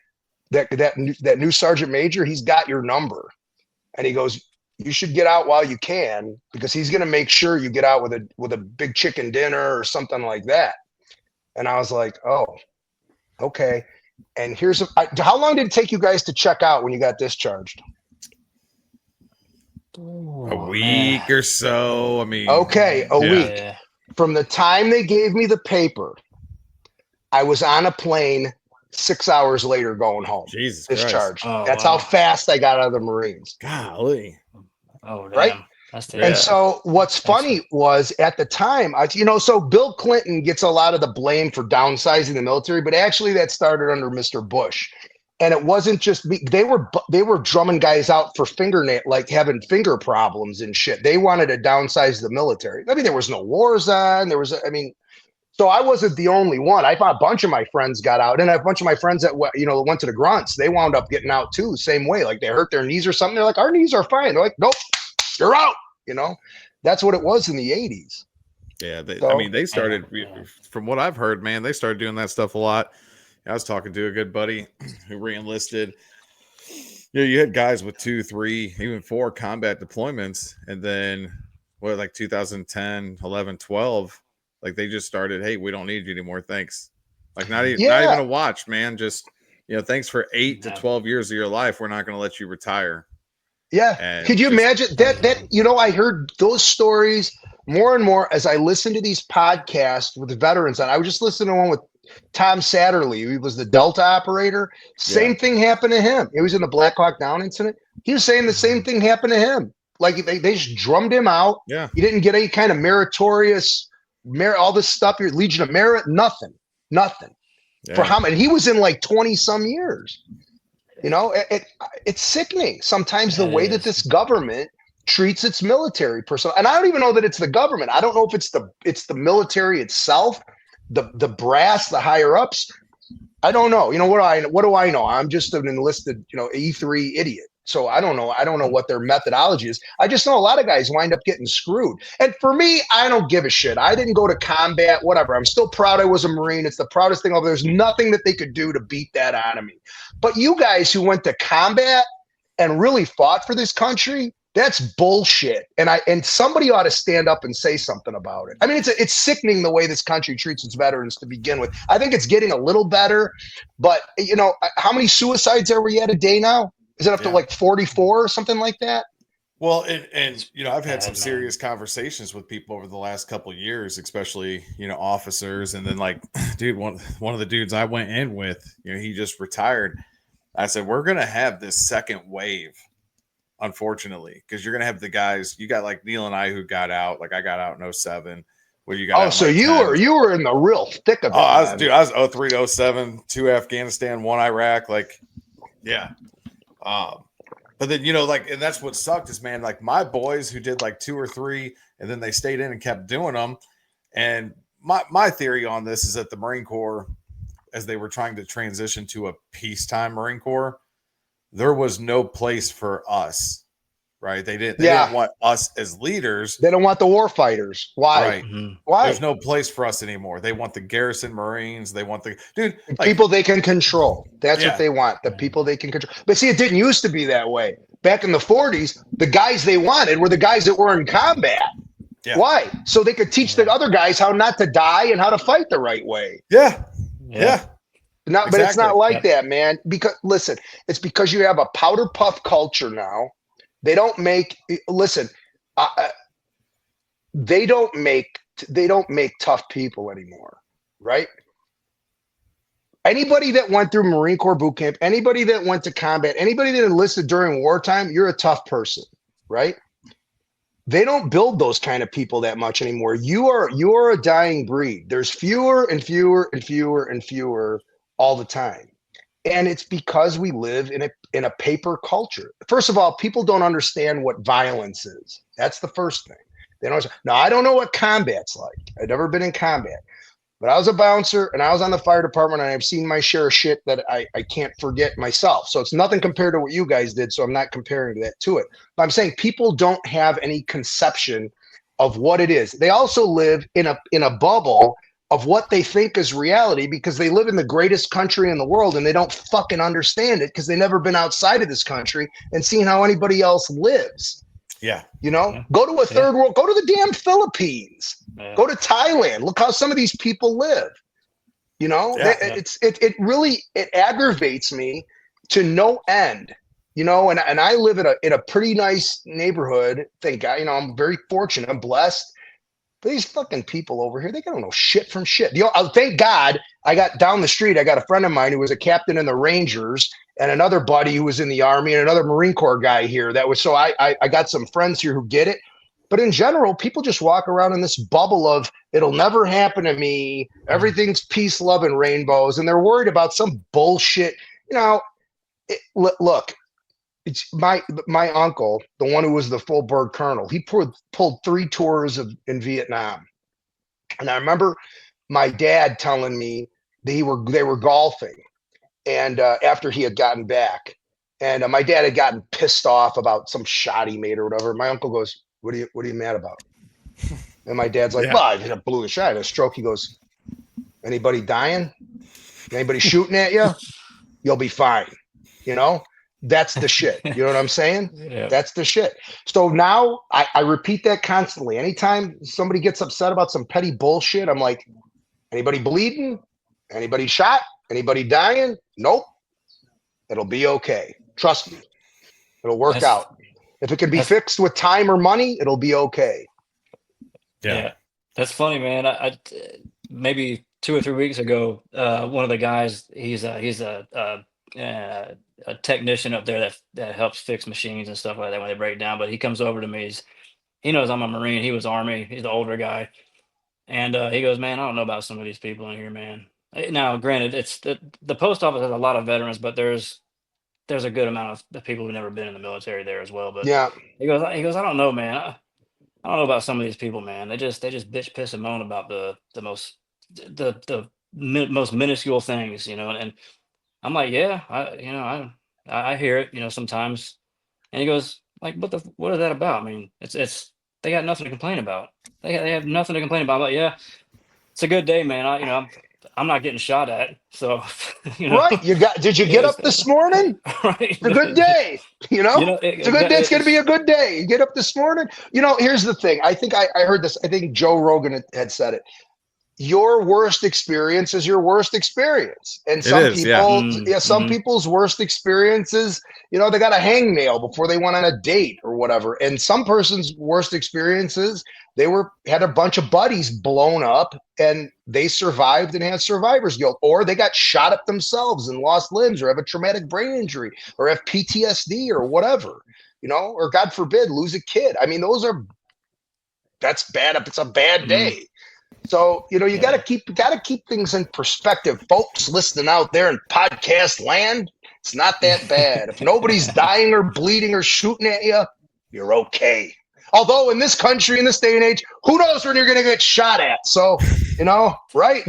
that new sergeant major, he's got your number. And he goes, you should get out while you can, because he's going to make sure you get out with a big chicken dinner or something like that. And I was like, oh, okay. And how long did it take you guys to check out when you got discharged? A week or so. I mean, okay, a week. From the time they gave me the paper, I was on a plane 6 hours later going home. Jesus discharged. That's how fast I got out of the Marines. Golly. Oh, damn. Right? That's and so what's funny was at the time, so Bill Clinton gets a lot of the blame for downsizing the military, but actually that started under Mr. Bush. And it wasn't just me. They were drumming guys out for having finger problems and shit. They wanted to downsize the military. I mean, there was no wars on. So I wasn't the only one. I thought a bunch of my friends got out, and a bunch of my friends that went to the grunts, they wound up getting out too, same way. Like they hurt their knees or something. They're like, our knees are fine. They're like, nope, you're out. That's what it was in the 80s. Yeah, they started. From what I've heard, man, they started doing that stuff a lot. I was talking to a good buddy who re-enlisted. You had guys with 2, 3, even 4 combat deployments, and then 2010, 11, 12, they just started, hey, we don't need you anymore, thanks. Not even a watch, man. Just thanks for 8 to 12 years of your life. We're not going to let you retire. Yeah. And could you imagine that? I heard those stories more and more as I listened to these podcasts with the veterans. And I was just listening to one with Tom Satterley. He was the Delta operator. Same thing happened to him. He was in the Black Hawk Down incident. He was saying the same thing happened to him. They just drummed him out. Yeah. He didn't get any kind of meritorious all this stuff. Your Legion of Merit, nothing. Yeah. For how many? He was in 20 some years. It's sickening sometimes the way that this government treats its military personnel. And I don't even know that it's the government. I don't know if it's the military itself, the brass, the higher ups. I don't know. What do I know? I'm just an enlisted, E3 idiot. So I don't know. I don't know what their methodology is. I just know a lot of guys wind up getting screwed. And for me, I don't give a shit. I didn't go to combat, whatever. I'm still proud I was a Marine. It's the proudest thing ever. There's nothing that they could do to beat that out of me. But you guys who went to combat and really fought for this country, that's bullshit. And somebody ought to stand up and say something about it. I mean, it's sickening the way this country treats its veterans to begin with. I think it's getting a little better, but how many suicides are we at a day now? Is it up to like 44 or something like that? Well, and you know, I've had some serious conversations with people over the last couple of years, especially, you know, officers. And then like, dude, one of the dudes I went in with, you know, he just retired. I said, we're going to have this second wave, unfortunately, because you're going to have the guys, you got like Neil and I who got out, like I got out in 07, where you got out so like you 10. were in the real thick of it. I was 03 to 07, 2 Afghanistan, 1 Iraq, like, yeah. But then, you know, like, and that's what sucked is, man, like my boys who did like 2 or 3, and then they stayed in and kept doing them. And my theory on this is that the Marine Corps, as they were trying to transition to a peacetime Marine Corps, there was no place for us, right? They didn't want us as leaders. They don't want the war fighters. Why? Right. Mm-hmm. Why? There's no place for us anymore. They want the garrison Marines. They want the like, people they can control. That's what they want. The people they can control. But see, it didn't used to be that way. Back in the 40s, the guys they wanted were the guys that were in combat. Yeah. Why? So they could teach the other guys how not to die and how to fight the right way. Yeah. But it's not like that, man. Because listen, it's because you have a powder puff culture now. They don't make they don't make tough people anymore, right? Anybody that went through Marine Corps boot camp, anybody that went to combat, anybody that enlisted during wartime, you're a tough person, right? They don't build those kind of people that much anymore. You are a dying breed. There's fewer and fewer and fewer and fewer all the time. And it's because we live in a paper culture. First of all, people don't understand what violence is. That's the first thing. They don't. Now, I don't know what combat's like. I've never been in combat. But I was a bouncer and I was on the fire department and I've seen my share of shit that I can't forget myself. So it's nothing compared to what you guys did. So I'm not comparing that to it. But I'm saying people don't have any conception of what it is. They also live in a bubble of what they think is reality because they live in the greatest country in the world and they don't fucking understand it because they've never been outside of this country and seen how anybody else lives. Yeah. You know, go to a third world, go to the damn Philippines, go to Thailand. Look how some of these people live. You know, it really aggravates me to no end, you know, and I live in a pretty nice neighborhood. Thank God, you know, I'm very fortunate. I'm blessed. But these fucking people over here, they don't know shit from shit. You know, thank God I got down the street. I got a friend of mine who was a captain in the Rangers and another buddy who was in the Army and another Marine Corps guy here. So I got some friends here who get it. But in general, people just walk around in this bubble of it'll never happen to me. Everything's peace, love, and rainbows. And they're worried about some bullshit. You know, look. It's my uncle, the one who was the full bird colonel. He pulled 3 tours in Vietnam, and I remember my dad telling me they were golfing, and after he had gotten back, and my dad had gotten pissed off about some shot he made or whatever. My uncle goes, "What are you mad about?" And my dad's like, "Well, I blew the shot, a stroke." He goes, "Anybody dying? Anybody shooting at you? You'll be fine." You know. That's the shit. You know what I'm saying? That's the shit. So now I repeat that constantly. Anytime somebody gets upset about some petty bullshit, I'm like, anybody bleeding? Anybody shot? Anybody dying? Nope. It'll be okay. Trust me. It'll work out. If it can be fixed with time or money, it'll be okay. Yeah. That's funny, man. I maybe 2 or 3 weeks ago, one of the guys, he's a technician up there that helps fix machines and stuff like that when they break down. But he comes over to me. He knows I'm a Marine. He was Army. He's the older guy, and he goes, "Man, I don't know about some of these people in here, man." Now, granted, it's the post office has a lot of veterans, but there's a good amount of the people who've never been in the military there as well. But he goes, "I don't know, man. I don't know about some of these people, man. They just bitch, piss, and moan about the most minuscule things, you know." And I'm like, "Yeah, I hear it, you know, sometimes." And he goes, "Like, what is that about? I mean, it's they got nothing to complain about. They have nothing to complain about." But yeah, it's a good day, man. I'm not getting shot at, so you know. Right? Did you get up this morning? Right. It's a good day. You know, it's a good day. It's going to be a good day. You get up this morning. You know, here's the thing. I think I heard this. I think Joe Rogan had said it. your worst experience is your worst experience. And some Mm-hmm. people's worst experiences, they got a hangnail before they went on a date or whatever. And some person's worst experiences, had a bunch of buddies blown up and they survived and had survivor's guilt, or they got shot up themselves and lost limbs, or have a traumatic brain injury, or have PTSD or whatever, or God forbid, lose a kid. I mean, that's bad. It's a bad day. So, you gotta keep things in perspective, folks listening out there in podcast land. It's not that bad. If nobody's dying or bleeding or shooting at you, you're okay. Although in this country, in this day and age, who knows when you're going to get shot at? So, right?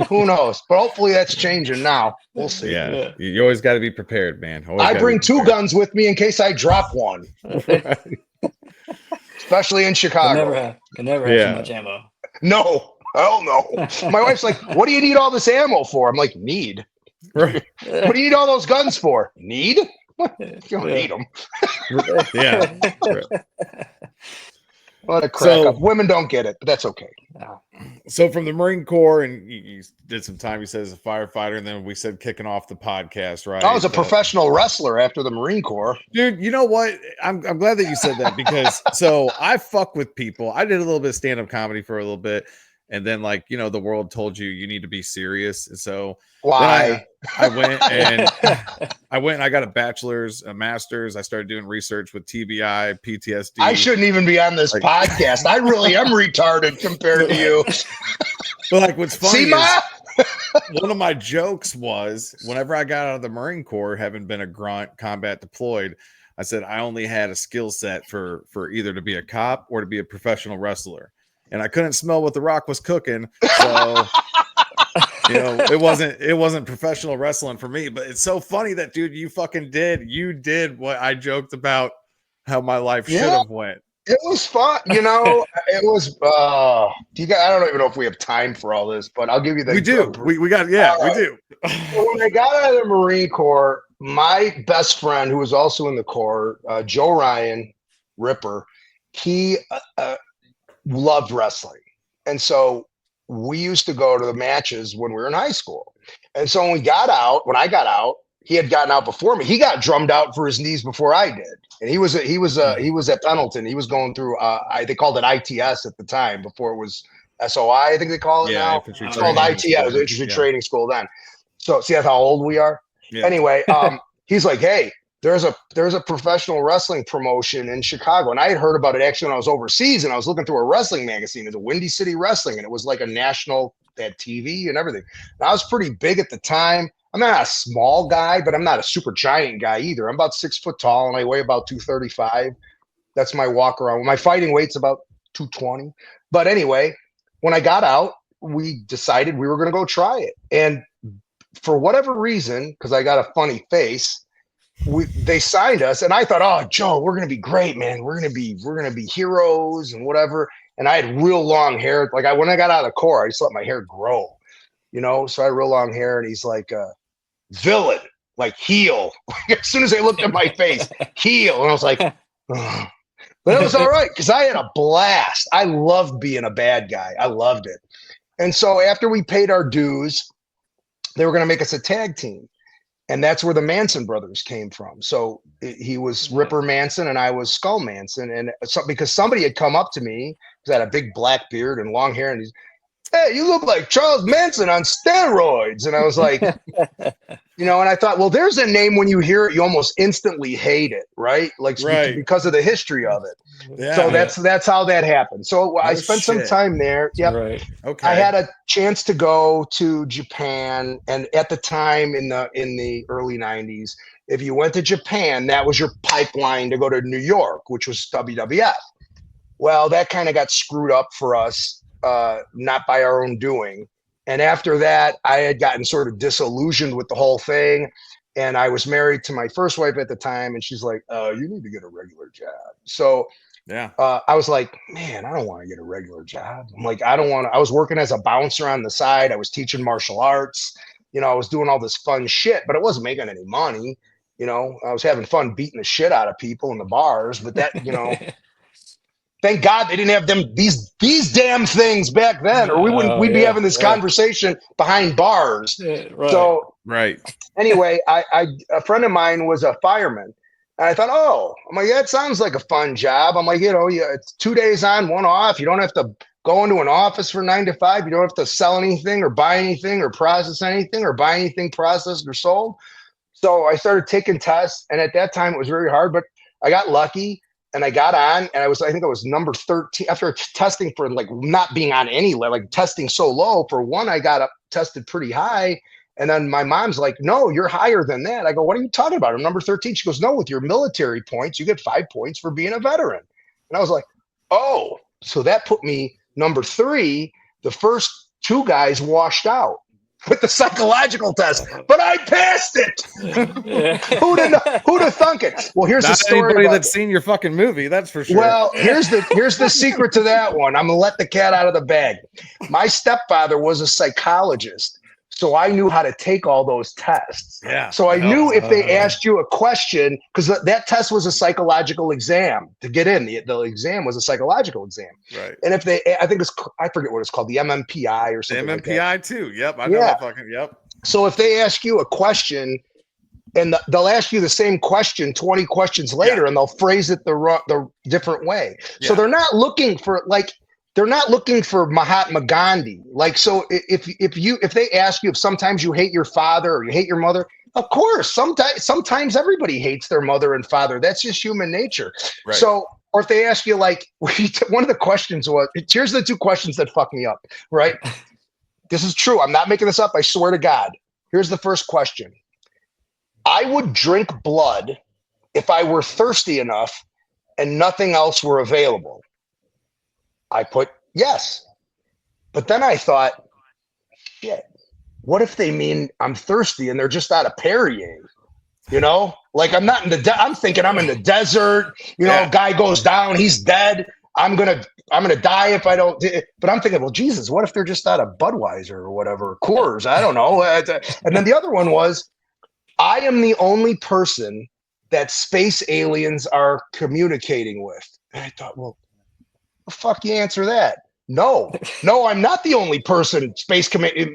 Who knows? But hopefully that's changing now. We'll see. Yeah. You always got to be prepared, man. I bring 2 guns with me in case I drop one. Especially in Chicago. Can never have too much ammo. No. Hell no. My wife's like, what do you need all this ammo for? I'm like, need. Right. What do you need all those guns for? Need? You don't need them. Yeah. What a crack up. Women don't get it, but that's okay. So from the Marine Corps, and you did some time, you said as a firefighter, and then we said kicking off the podcast, right? I was a professional wrestler after the Marine Corps. Dude, you know what? I'm glad that you said that because I fuck with people. I did a little bit of stand-up comedy for a little bit. And then, the world told you need to be serious. And so why? I went and I got a bachelor's, a master's. I started doing research with TBI, PTSD. I shouldn't even be on this podcast. I really am retarded compared to you. But what's funny is one of my jokes was whenever I got out of the Marine Corps, having been a grunt, combat deployed, I said I only had a skill set for either to be a cop or to be a professional wrestler. And I couldn't smell what the Rock was cooking, so it wasn't professional wrestling for me. But it's so funny that, dude, you did what I joked about how my life should have went. It was fun, it was. I don't even know if we have time for all this, but I'll give you the. We do. We got. We do. When I got out of the Marine Corps, my best friend, who was also in the Corps, Joe Ryan, Ripper, he loved wrestling. And so we used to go to the matches when we were in high school. And so when I got out, he had gotten out before me. He got drummed out for his knees before I did. And he was at Pendleton. He was going through they called it ITS at the time before it was SOI, I think they call it now. It's called ITS, Infantry Training School then. So see, that's how old we are. Yeah. Anyway, he's like, hey, there's a professional wrestling promotion in Chicago. And I had heard about it actually when I was overseas, and I was looking through a wrestling magazine. It was a Windy City Wrestling, and it was like a national, they had TV and everything. And I was pretty big at the time. I'm not a small guy, but I'm not a super giant guy either. I'm about 6 foot tall and I weigh about 235. That's my walk around. My fighting weight's about 220. But anyway, when I got out, we decided we were going to go try it. And for whatever reason, because I got a funny face, they signed us, and I thought, oh, Joe, we're gonna be great, man. We're gonna be heroes and whatever. And I had real long hair. When I got out of the Corps, I just let my hair grow, So I had real long hair, and he's like, villain, like heel. As soon as they looked at my face, heel, and I was like, oh. But it was all right because I had a blast. I loved being a bad guy. I loved it. And so after we paid our dues, they were gonna make us a tag team. And that's where the Manson brothers came from. So he was Ripper Manson and I was Skull Manson. And because somebody had come up to me, because I had a big black beard and long hair, and he's, hey, you look like Charles Manson on steroids. And I was like, and I thought, well, there's a name when you hear it, you almost instantly hate it, right? Because of the history of it. Yeah, so that's how that happened. So I spent some time there. Yep. Right. Okay. I had a chance to go to Japan, and at the time in the early 90s, if you went to Japan, that was your pipeline to go to New York, which was WWF. Well, that kind of got screwed up for us, not by our own doing. And after that, I had gotten sort of disillusioned with the whole thing. And I was married to my first wife at the time, and she's like, you need to get a regular job. So yeah, I was like, man, I don't want to get a regular job. I'm like, I don't want to. I was working as a bouncer on the side. I was teaching martial arts. I was doing all this fun shit, but it wasn't making any money. I was having fun beating the shit out of people in the bars, but that, Thank God they didn't have these damn things back then, or we'd be having this conversation behind bars. Right. So Right. anyway, a friend of mine was a fireman. And I thought, I'm like, that sounds like a fun job. I'm like, it's 2 days on, 1 off. You don't have to go into an office for 9 to 5. You don't have to sell anything or buy anything or process anything or buy anything processed or sold. So I started taking tests. And at that time, it was very hard, but I got lucky and I got on. And I think I was number 13 after testing for like not being on any level, like testing so low. For one, I got tested pretty high. And then my mom's like, no, you're higher than that. I go, what are you talking about? I'm number 13. She goes, no, with your military points, you get 5 points for being a veteran. And I was like, oh, so that put me number 3. The first 2 guys washed out with the psychological test, but I passed it. Who'd have thunk it? Well, here's the story. Anybody that's seen your fucking movie, that's for sure. Well, here's the secret to that one. I'm gonna let the cat out of the bag. My stepfather was a psychologist. So I knew how to take all those tests. Yeah. So I knew if they asked you a question, because that test was a psychological exam to get in. The exam was a psychological exam. Right. And if I forget what it's called, the MMPI or something. The MMPI like that. too. Yep. I know that fucking. Yep. So if they ask you a question, and they'll ask you the same question 20 questions later, and they'll phrase it the different way. So they're not looking for They're not looking for Mahatma Gandhi. Like, so if they ask you if sometimes you hate your father or you hate your mother, of course, sometimes everybody hates their mother and father. That's just human nature. Right. So, or if they ask you, like, one of the questions was, here's the 2 questions that fuck me up, right? This is true. I'm not making this up. I swear to God. Here's the first question. I would drink blood if I were thirsty enough and nothing else were available. I put yes. But then I thought, shit, what if they mean I'm thirsty and they're just out of Perrier? Like I'm not in I'm thinking I'm in the desert, guy goes down, he's dead. I'm going to die if I don't. But I'm thinking, well, Jesus, what if they're just out of Budweiser or whatever, Coors? I don't know. And then the other one was, I am the only person that space aliens are communicating with. And I thought, well, the fuck you answer that? No, I'm not the only person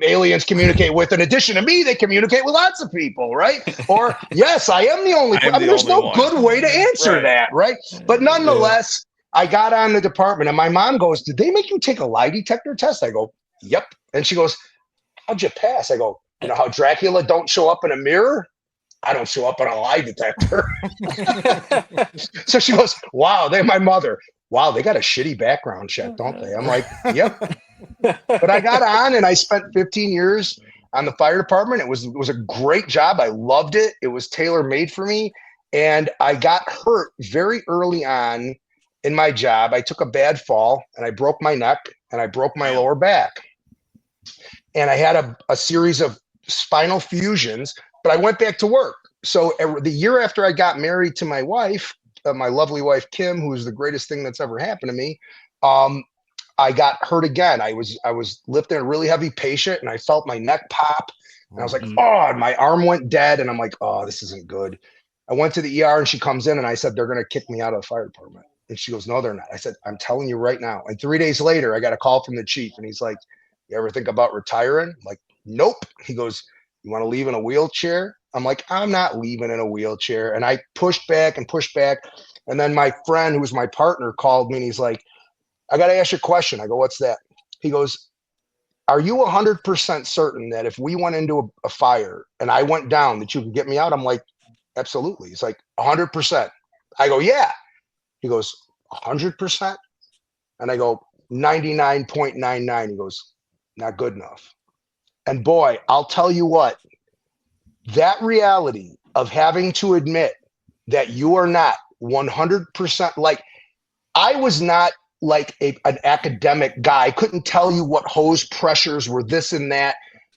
aliens communicate with. In addition to me, they communicate with lots of people, right? Or yes, I am the only. There's no good way to answer that, right? But nonetheless, I got on the department, and my mom goes, "Did they make you take a lie detector test?" I go, "Yep." And she goes, "How'd you pass?" I go, "You know how Dracula don't show up in a mirror? I don't show up on a lie detector." So she goes, "Wow, they're my mother. Wow, they got a shitty background check, don't they?" I'm like, yep. But I got on and I spent 15 years on the fire department. It was a great job. I loved it. It was tailor-made for me. And I got hurt very early on in my job. I took a bad fall and I broke my neck and I broke my lower back. And I had a series of spinal fusions, but I went back to work. So the year after I got married to my wife, my lovely wife, Kim, who is the greatest thing that's ever happened to me. I got hurt again. I was lifting a really heavy patient and I felt my neck pop and I was like, oh, and my arm went dead. And I'm like, oh, this isn't good. I went to the ER and she comes in and I said, they're going to kick me out of the fire department. And she goes, no, they're not. I said, I'm telling you right now. And 3 days later, I got a call from the chief and he's like, you ever think about retiring? I'm like, nope. He goes, you want to leave in a wheelchair? I'm like, I'm not leaving in a wheelchair. And I pushed back and pushed back. And then my friend, who was my partner, called me and he's like, I got to ask you a question. I go, what's that? He goes, are you 100% certain that if we went into a fire and I went down that you could get me out? I'm like, absolutely. He's like, 100%. I go, yeah. He goes, 100%? And I go, 99.99. He goes, not good enough. And boy, I'll tell you what, that reality of having to admit that you are not 100%, like, I was not like an academic guy. I couldn't tell you what hose pressures were this and that.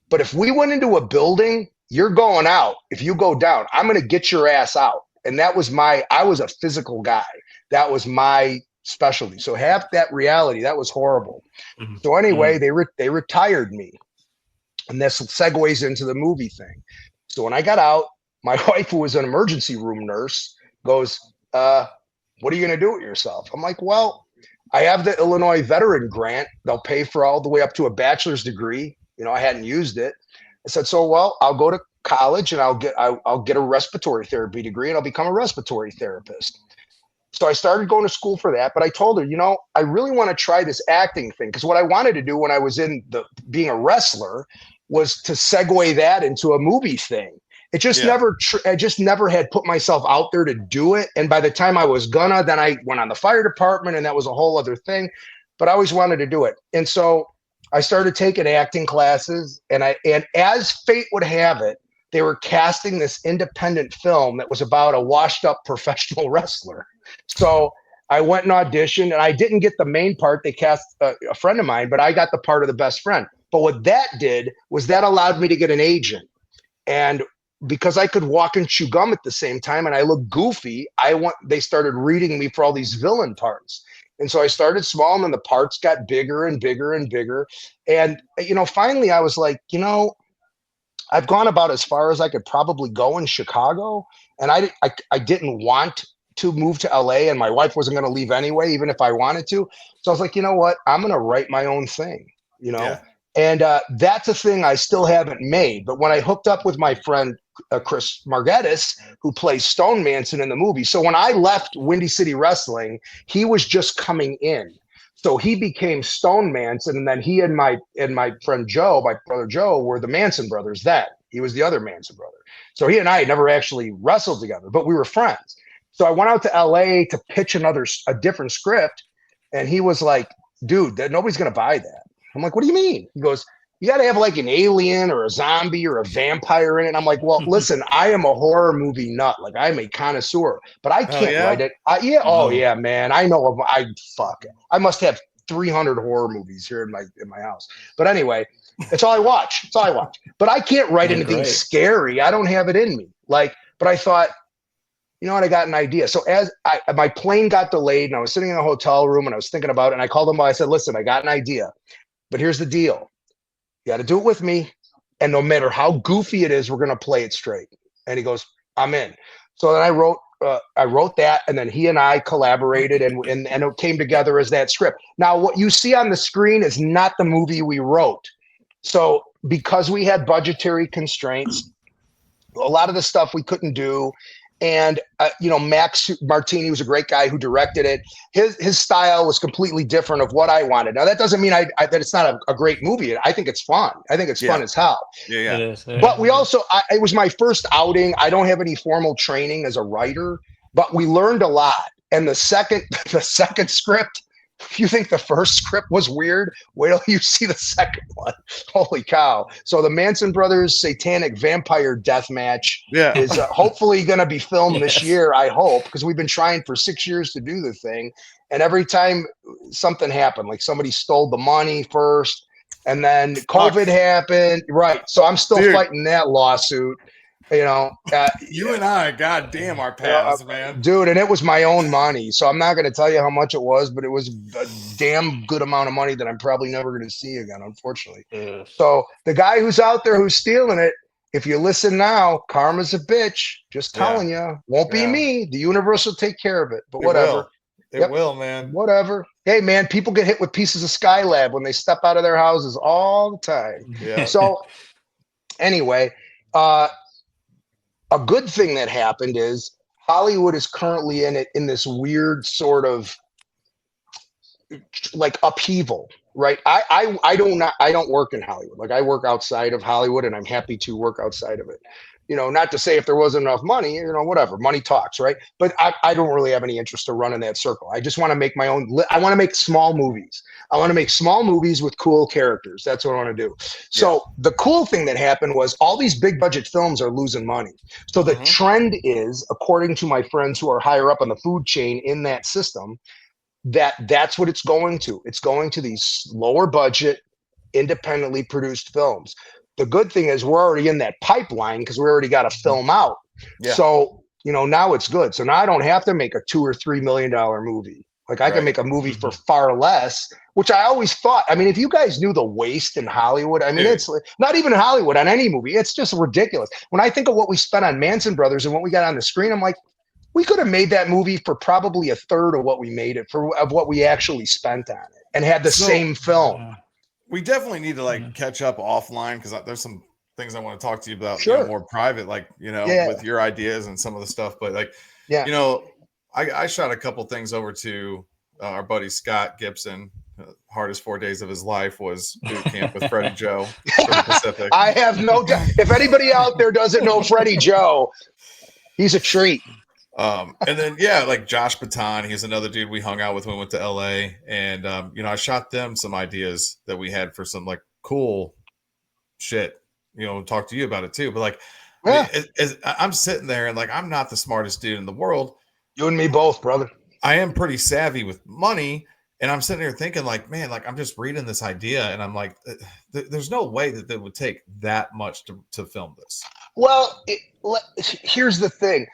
But if we went into a building, you're going out. If you go down, I'm going to get your ass out. And that was I was a physical guy. That was my specialty. So have that reality. That was horrible. Mm-hmm. So anyway, they retired me. And this segues into the movie thing. So when I got out, my wife, who was an emergency room nurse, goes, what are you going to do with yourself? I'm like, well, I have the Illinois veteran grant. They'll pay for all the way up to a bachelor's degree. I hadn't used it. I said, so, well, I'll go to college and I'll get a respiratory therapy degree and I'll become a respiratory therapist. So I started going to school for that, but I told her, I really want to try this acting thing, because what I wanted to do when I was being a wrestler was to segue that into a movie thing. It just I just never had put myself out there to do it. And by the time I was then I went on the fire department, and that was a whole other thing, but I always wanted to do it. And so I started taking acting classes, and as fate would have it, they were casting this independent film that was about a washed up professional wrestler. So I went and auditioned, and I didn't get the main part. They cast a friend of mine, but I got the part of the best friend. But what that did was that allowed me to get an agent. And because I could walk and chew gum at the same time and I looked goofy, they started reading me for all these villain parts. And so I started small, and then the parts got bigger and bigger and bigger. And, finally I was like, I've gone about as far as I could probably go in Chicago. And I didn't want to move to LA, and my wife wasn't going to leave anyway, even if I wanted to. So I was like, you know what? I'm going to write my own thing, Yeah. And that's a thing I still haven't made. But when I hooked up with my friend, Chris Margettis, who plays Stone Manson in the movie. So when I left Windy City Wrestling, he was just coming in. So he became Stone Manson, and then he and my friend Joe, my brother Joe, were the Manson brothers then. He was the other Manson brother. So he and I had never actually wrestled together, but we were friends. So I went out to LA to pitch a different script, and he was like, dude, nobody's going to buy that. I'm like, what do you mean? He goes, you got to have like an alien or a zombie or a vampire in it. And I'm like, well, listen, I am a horror movie nut. Like, I'm a connoisseur, but I can't write it. Oh yeah, man. I know. I must have 300 horror movies here in my house. But anyway, it's all I watch. But I can't write anything scary. I don't have it in me. But I thought, you know what? I got an idea. So as my plane got delayed, and I was sitting in a hotel room, and I was thinking about it, and I called him. I said, listen, I got an idea, but here's the deal. You got to do it with me. And no matter how goofy it is, we're going to play it straight. And he goes, I'm in. So then I wrote that, and then he and I collaborated, and it came together as that script. Now, what you see on the screen is not the movie we wrote. So because we had budgetary constraints, a lot of the stuff we couldn't do. And, Max Martini was a great guy who directed it. His style was completely different of what I wanted. Now, that doesn't mean that it's not a great movie. I think it's fun. I think it's fun as hell. Yeah. It is, yeah. But we also, it was my first outing. I don't have any formal training as a writer, but we learned a lot. And the second script, if you think the first script was weird, wait till you see the second one. Holy cow. So the Manson Brothers Satanic Vampire Death Match is hopefully going to be filmed this year, I hope, because we've been trying for 6 years to do the thing. And every time something happened, like somebody stole the money first, and then COVID happened. Right. So I'm still fighting that lawsuit. You and I, goddamn, our paths, man, dude. And it was my own money, so I'm not going to tell you how much it was, but it was a damn good amount of money that I'm probably never going to see again, unfortunately. So the guy who's out there who's stealing it, if you listen now, karma's a bitch. Just telling you, won't be me. The universe will take care of it. But whatever. It will, man. Whatever. Hey, man, people get hit with pieces of Skylab when they step out of their houses all the time. Yeah. So anyway, a good thing that happened is Hollywood is currently in this weird sort of like upheaval, right? I don't work in Hollywood. Like, I work outside of Hollywood, and I'm happy to work outside of it. Not to say if there wasn't enough money, whatever, money talks, right? But I don't really have any interest to run in that circle. I just want to make my own. I want to make small movies. I want to make small movies with cool characters. That's what I want to do. So the cool thing that happened was all these big budget films are losing money. So the trend is, according to my friends who are higher up on the food chain in that system, that's what it's going to. It's going to these lower budget, independently produced films. The good thing is we're already in that pipeline because we already got a film out. Yeah. So, now it's good. So now I don't have to make a $2 or $3 million movie. Like, I can make a movie for far less, which I always thought. I mean, if you guys knew the waste in Hollywood, I mean, it's not even Hollywood on any movie. It's just ridiculous. When I think of what we spent on Manson Brothers and what we got on the screen, I'm like, we could have made that movie for probably a third of what we made it for, of what we actually spent on it, and had the same film. We definitely need to like catch up offline, because there's some things I want to talk to you about, Sure. more private, like, with your ideas and some of the stuff. But like, I shot a couple things over to our buddy Scott Gibson. Hardest 4 days of his life was boot camp with Freddie Joe for the Pacific. I have no doubt. If anybody out there doesn't know Freddie Joe, he's a treat. And then like Josh Baton, he's another dude we hung out with when we went to LA, and I shot them some ideas that we had for some like cool shit. Talk to you about it too. But like, I'm sitting there and like, I'm not the smartest dude in the world. You and me both, brother. I am pretty savvy with money, and I'm sitting here thinking like, man, like I'm just reading this idea, and I'm like, there's no way that it would take that much to film this. Well, here's the thing.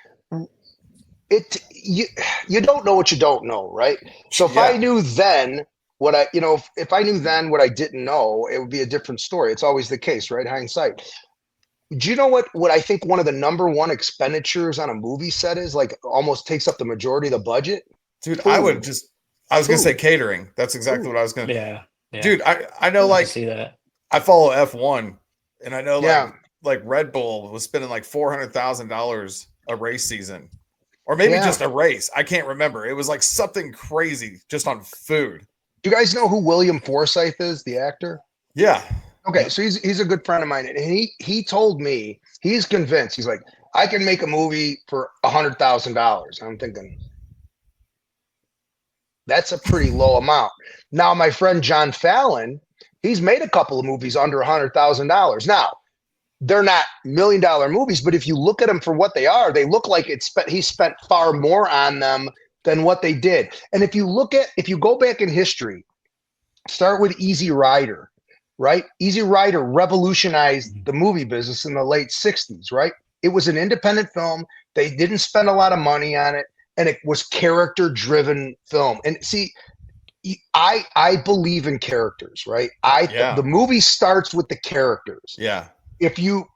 You don't know what you don't know, right? So if I knew then what if I knew then what I didn't know, it would be a different story. It's always the case, right? Hindsight. Do you know what I think one of the number one expenditures on a movie set is? Like, almost takes up the majority of the budget? Dude, food. I was going to say catering. That's exactly what I was going to. Yeah. Dude, I know, like, see that. I follow F1, and I know like Red Bull was spending like $400,000 a race season, or maybe just a race. I can't remember. It was like something crazy just on food. Do you guys know who William Forsythe is, the actor? Yeah. Okay, so he's a good friend of mine, and he told me he's convinced. He's like, I can make a movie for $100,000. I'm thinking, that's a pretty low amount. Now, my friend John Fallon, he's made a couple of movies under $100,000. Now, they're not $1 million movies, but if you look at them for what they are, they look like he spent far more on them than what they did. And if you go back in history, start with Easy Rider. Right? Easy Rider revolutionized the movie business in the late 60s, right? It was an independent film. They didn't spend a lot of money on it, and it was character-driven film. And see, I believe in characters, right? The movie starts with the characters. Yeah. If you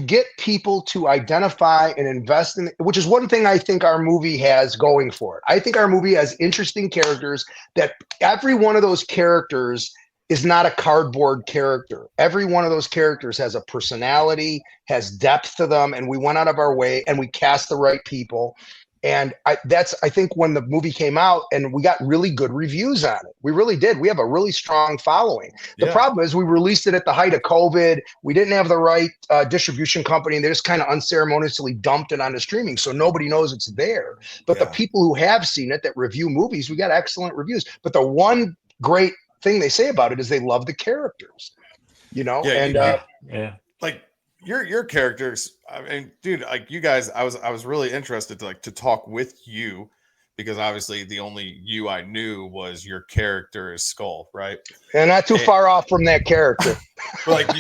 get people to identify and invest in it, which is one thing I think our movie has going for it. I think our movie has interesting characters, that every one of those characters is not a cardboard character. Every one of those characters has a personality, has depth to them, and we went out of our way and we cast the right people. And I think when the movie came out, and we got really good reviews on it. We really did. We have a really strong following. The problem is we released it at the height of COVID. We didn't have the right distribution company. They just kind of unceremoniously dumped it onto streaming, so nobody knows it's there. But the people who have seen it, that review movies, we got excellent reviews. But the one great thing they say about it is they love the characters, like your characters. I mean, dude, like you guys, I was really interested to talk with you, because obviously the only you I knew was your character is Skull, right? And not too far off from that character. But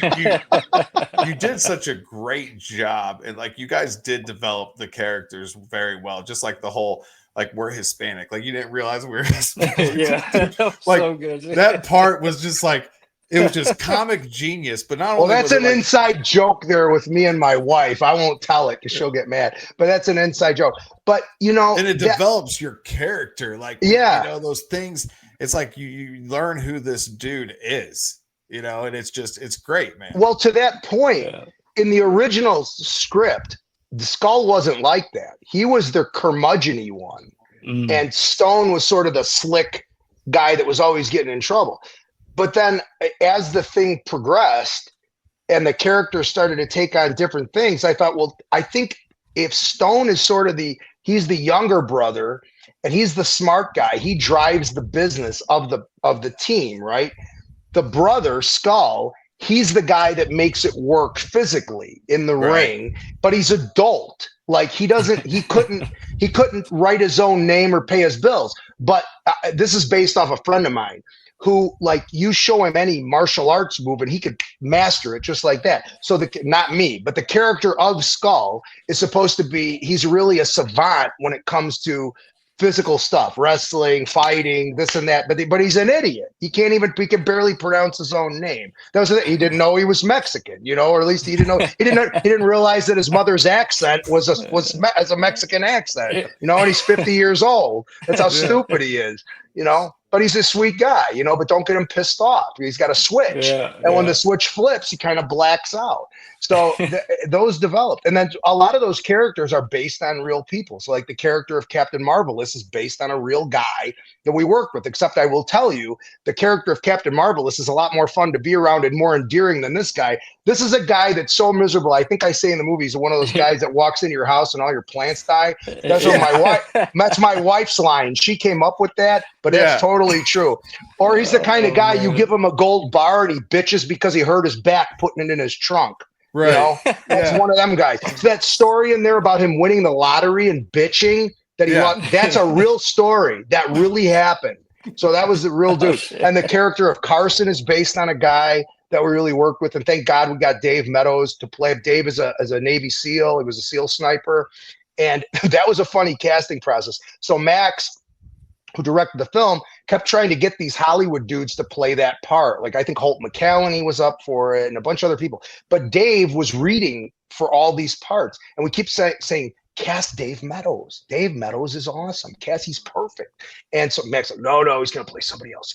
you did such a great job, and like you guys did develop the characters very well, just like the whole, like, we're Hispanic. Like, you didn't realize we were Hispanic. That was like, so good. That part was just like, it was just comic genius. But not only that's an inside joke there with me and my wife. I won't tell it because she'll get mad. But that's an inside joke. But and it develops your character. Like, those things. It's like you learn who this dude is. And it's great, man. Well, to that point, in the original script, the Skull wasn't like that. He was the curmudgeon-y one. And Stone was sort of the slick guy that was always getting in trouble. But then as the thing progressed and the characters started to take on different things, I thought, well, I think if Stone is sort of he's the younger brother and he's the smart guy, he drives the business of the team, right? The brother, Skull, he's the guy that makes it work physically in the ring, but he's adult. Like he couldn't write his own name or pay his bills. But this is based off a friend of mine who, like, you show him any martial arts move and he could master it just like that. So not me, but the character of Skull is supposed to be, he's really a savant when it comes to physical stuff, wrestling, fighting, this and that. But he's an idiot. He can barely pronounce his own name. That was it. He didn't know he was Mexican, or at least he didn't realize that his mother's accent was as a Mexican accent, and he's 50 years old. That's how stupid he is, But he's a sweet guy, but don't get him pissed off. He's got a switch. And when the switch flips, he kind of blacks out. So those developed. And then a lot of those characters are based on real people. So like the character of Captain Marvelous is based on a real guy that we worked with, except I will tell you, the character of Captain Marvelous is a lot more fun to be around and more endearing than this guy. This is a guy that's so miserable. I think I say in the movies, one of those guys that walks into your house and all your plants die. That's that's my wife's line. She came up with that, but that's totally true. Or he's the kind of guy you give him a gold bar and he bitches because he hurt his back putting it in his trunk. Right. That's one of them guys. So that story in there about him winning the lottery and bitching that he won, that's a real story. That really happened. So that was the real dude. And the character of Carson is based on a guy that we really worked with. And thank God we got Dave Meadows to play. Dave is a Navy SEAL. He was a SEAL sniper. And that was a funny casting process. So Max, who directed the film, kept trying to get these Hollywood dudes to play that part. Like I think Holt McCallany was up for it and a bunch of other people. But Dave was reading for all these parts. And we keep saying, cast Dave Meadows. Dave Meadows is awesome. He's perfect. And so Max like, no, he's going to play somebody else.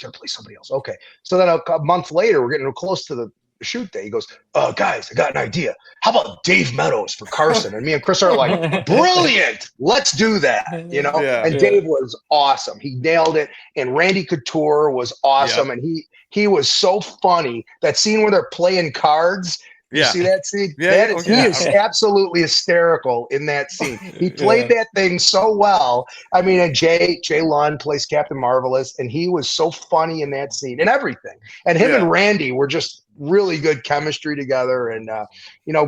Okay. So then a month later, we're getting close to the shoot day. He goes, guys, I got an idea. How about Dave Meadows for Carson? And me and Chris are like, brilliant. Let's do that. And Dave was awesome. He nailed it. And Randy Couture was awesome. And he was so funny. That scene where they're playing cards. You see that scene? He is absolutely hysterical in that scene. He played that thing so well. I mean, and Jay Lund plays Captain Marvelous, and he was so funny in that scene and everything. And him and Randy were just really good chemistry together, and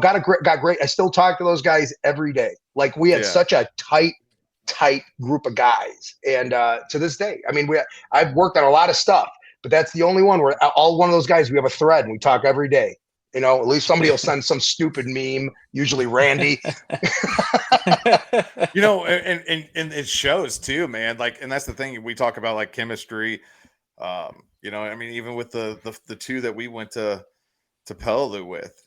got great. I still talk to those guys every day. Like we had such a tight group of guys, and to this day, I mean, I've worked on a lot of stuff, but that's the only one where all one of those guys we have a thread and we talk every day. At least somebody will send some stupid meme, usually Randy. And it shows too, man. Like, and that's the thing we talk about, like chemistry. I mean, even with the two that we went to Peleliu with,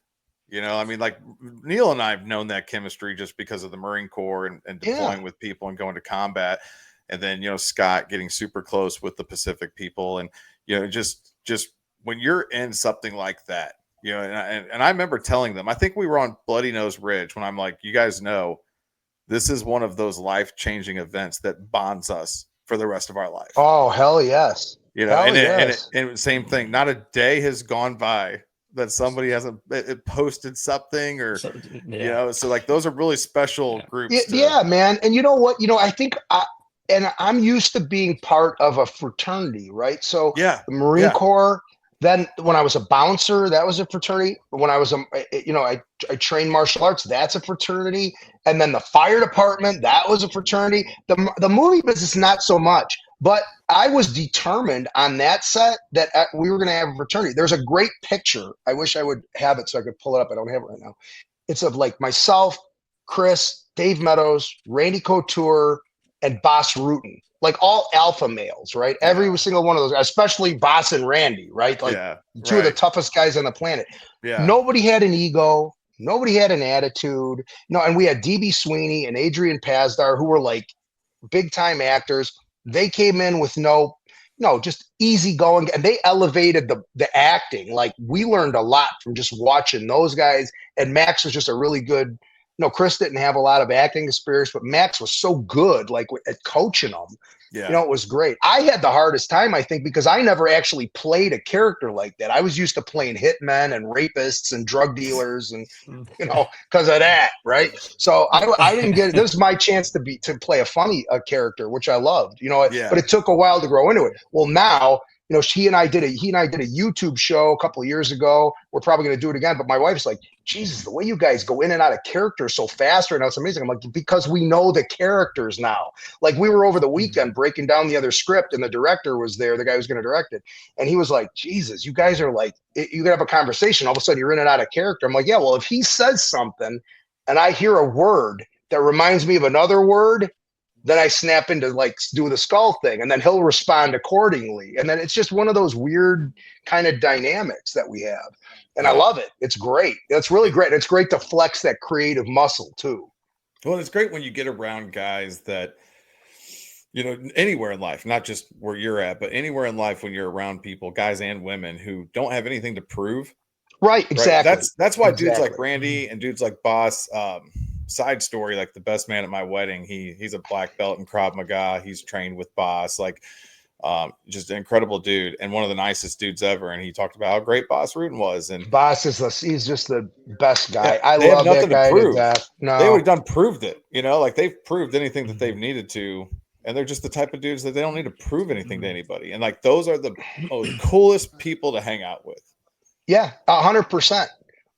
I mean, like Neil and I have known that chemistry just because of the Marine Corps and deploying with people and going to combat. And then, Scott getting super close with the Pacific people. And, just when you're in something like that, and I remember telling them, I think we were on Bloody Nose Ridge when I'm like, you guys know, this is one of those life-changing events that bonds us for the rest of our life. Oh, hell yes. And same thing. Not a day has gone by that somebody hasn't posted something or, so like those are really special groups. Yeah, man. And you know what, I think I'm used to being part of a fraternity, right? So the Marine Corps. Then when I was a bouncer, that was a fraternity. When I was, I trained martial arts, that's a fraternity. And then the fire department, that was a fraternity. The movie business, not so much. But I was determined on that set that we were going to have a fraternity. There's a great picture. I wish I would have it so I could pull it up. I don't have it right now. It's of like myself, Chris, Dave Meadows, Randy Couture, and Boss Rutan. Like all alpha males, right? Every single one of those, especially Boss and Randy, right? Like two of the toughest guys on the planet. Yeah. Nobody had an ego. Nobody had an attitude. And we had DB Sweeney and Adrian Pazdar, who were like big time actors. They came in with just easy going, and they elevated the acting. Like we learned a lot from just watching those guys. And Max was just a really good. Chris didn't have a lot of acting experience, but Max was so good, like at coaching them. Yeah. It was great. I had the hardest time, I think, because I never actually played a character like that. I was used to playing hitmen and rapists and drug dealers, and because of that, right? So I didn't get it. This was my chance to play a funny character, which I loved. But it took a while to grow into it. Well, now. He and I did a YouTube show a couple of years ago. We're probably going to do it again. But my wife's like, Jesus, the way you guys go in and out of characters so fast right now, it's amazing. I'm like, because we know the characters now. Like we were over the weekend breaking down the other script, and the director was there, the guy who's going to direct it. And he was like, Jesus, you guys are like, you can have a conversation. All of a sudden you're in and out of character. I'm like, yeah, well, if he says something and I hear a word that reminds me of another word, then I snap into like do the skull thing, and then he'll respond accordingly. And then it's just one of those weird kind of dynamics that we have. And I love it. It's great. It's really great. It's great to flex that creative muscle too. Well, it's great when you get around guys that, you know, anywhere in life, not just where you're at, but anywhere in life when you're around people, guys and women who don't have anything to prove. Right. Exactly. Right? That's why dudes like Randy and dudes like Boss, side story, like the best man at my wedding, he's a black belt in Krav Maga. He's trained with Boss, like just an incredible dude and one of the nicest dudes ever. And he talked about how great Boss Rutan was. And Boss he's just the best guy. I love that guy to death. No, they would have proved it, you know, like they've proved anything that they've needed to. And they're just the type of dudes that they don't need to prove anything to anybody. And like, those are the most coolest people to hang out with. Yeah, 100%.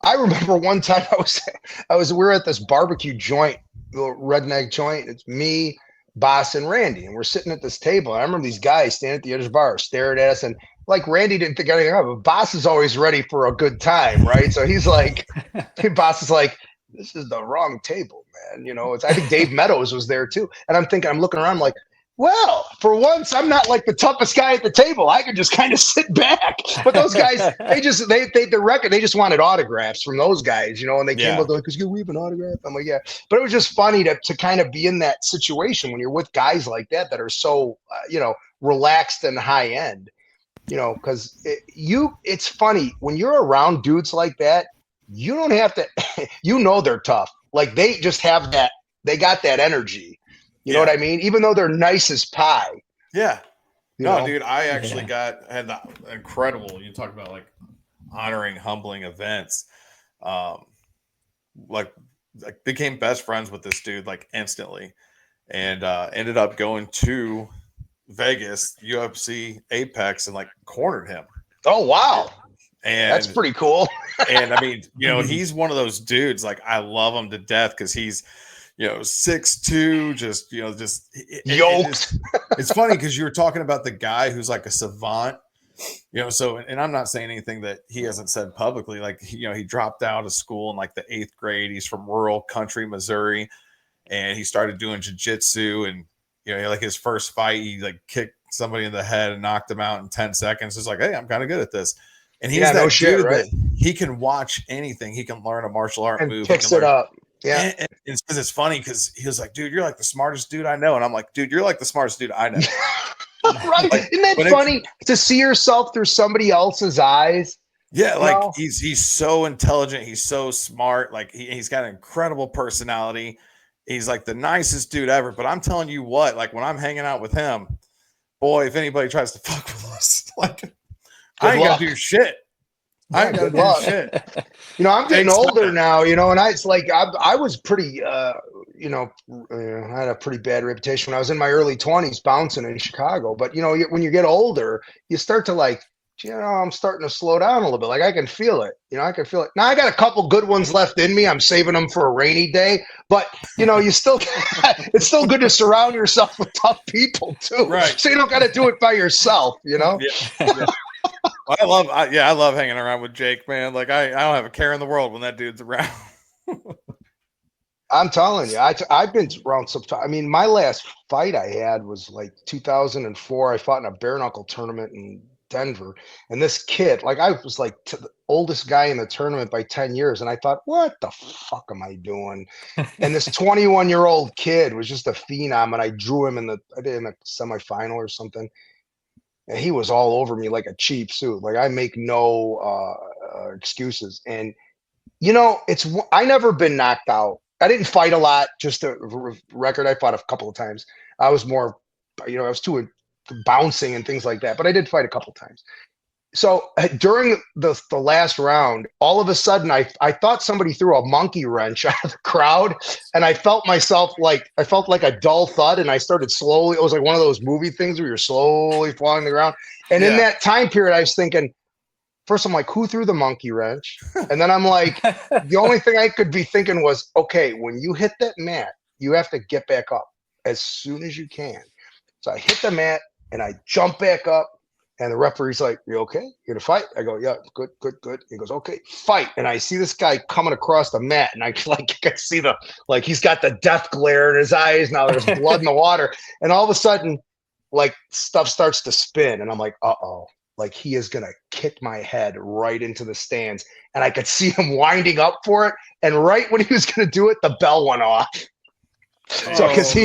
I remember one time we were at this barbecue joint, little redneck joint. It's me, Boss, and Randy, and we're sitting at this table. I remember these guys standing at the edge of the bar, staring at us, and like Randy didn't think anything of it. But Boss is always ready for a good time, right? So he's like, Boss is like, this is the wrong table, man. You know, I think Dave Meadows was there too, and I'm looking around like, well, for once, I'm not like the toughest guy at the table. I could just kind of sit back. But those guys, they just wanted autographs from those guys, you know, and they came up, they're like, "Can we have an autograph?" I'm like, yeah. But it was just funny to kind of be in that situation when you're with guys like that are so, you know, relaxed and high end, you know, because it's funny when you're around dudes like that, you don't have to, you know, they're tough. Like they just have that, they got that energy. You know what I mean? Even though they're nice as pie. Yeah. You know? Dude, I actually had the incredible, you talk about like honoring, humbling events. Like became best friends with this dude like instantly, and ended up going to Vegas, UFC Apex, and like cornered him. Oh, wow. And that's pretty cool. And I mean, you know, he's one of those dudes, like I love him to death because he's, you know, 6'2", just, you know, just yoked. It's funny because you were talking about the guy who's like a savant, you know, so, and I'm not saying anything that he hasn't said publicly. Like, you know, he dropped out of school in like the 8th grade. He's from rural country, Missouri, and he started doing jiu-jitsu. And, you know, like his first fight, he like kicked somebody in the head and knocked him out in 10 seconds. It's like, hey, I'm kind of good at this. And he's that dude right? That he can watch anything. He can learn a martial art and move. Picks it up. Yeah. And it's because it's funny because he was like, dude, you're like the smartest dude I know. And I'm like, dude, you're like the smartest dude I know. Right. Like, isn't that funny to see yourself through somebody else's eyes? Yeah. Like he's so intelligent. He's so smart. Like he's got an incredible personality. He's like the nicest dude ever. But I'm telling you what, like when I'm hanging out with him, boy, if anybody tries to fuck with us, like I ain't gonna do shit. I ain't gonna do shit. You know, I'm getting older now, you know, and it's like I was pretty, you know, I had a pretty bad reputation when I was in my early 20s bouncing in Chicago. But, you know, when you get older, you start to like, you know, I'm starting to slow down a little bit. Like I can feel it. You know, I can feel it. Now I got a couple good ones left in me. I'm saving them for a rainy day. But, you know, it's still good to surround yourself with tough people too. Right. So you don't got to do it by yourself, you know? Yeah. I love hanging around with Jake, man. Like I don't have a care in the world when that dude's around. I'm telling you, I've been around some time. I mean, my last fight I had was like 2004. I fought in a bare knuckle tournament in Denver, and this kid, like I was like the oldest guy in the tournament by 10 years, and I thought, what the fuck am I doing? And this 21-year-old kid was just a phenom, and I drew him in the semifinal or something. And he was all over me like a cheap suit. Like I make no excuses. And, you know, I never been knocked out. I didn't fight a lot, just a record. I fought a couple of times. I was more, you know, I was too bouncing and things like that, but I did fight a couple of times. So during the last round, all of a sudden, I thought somebody threw a monkey wrench out of the crowd, and I felt like a dull thud, and I started slowly. It was like one of those movie things where you're slowly falling to the ground. And in that time period, I was thinking, first, I'm like, who threw the monkey wrench? And then I'm like, the only thing I could be thinking was, okay, when you hit that mat, you have to get back up as soon as you can. So I hit the mat and I jump back up. And the referee's like, "You okay? You gonna fight?" I go, "Yeah, good, good, good." He goes, "Okay, fight." And I see this guy coming across the mat, and I can see he's got the death glare in his eyes. Now there's blood in the water, and all of a sudden, like stuff starts to spin, and I'm like, "Uh-oh." Like he is gonna kick my head right into the stands, and I could see him winding up for it. And right when he was gonna do it, the bell went off. So because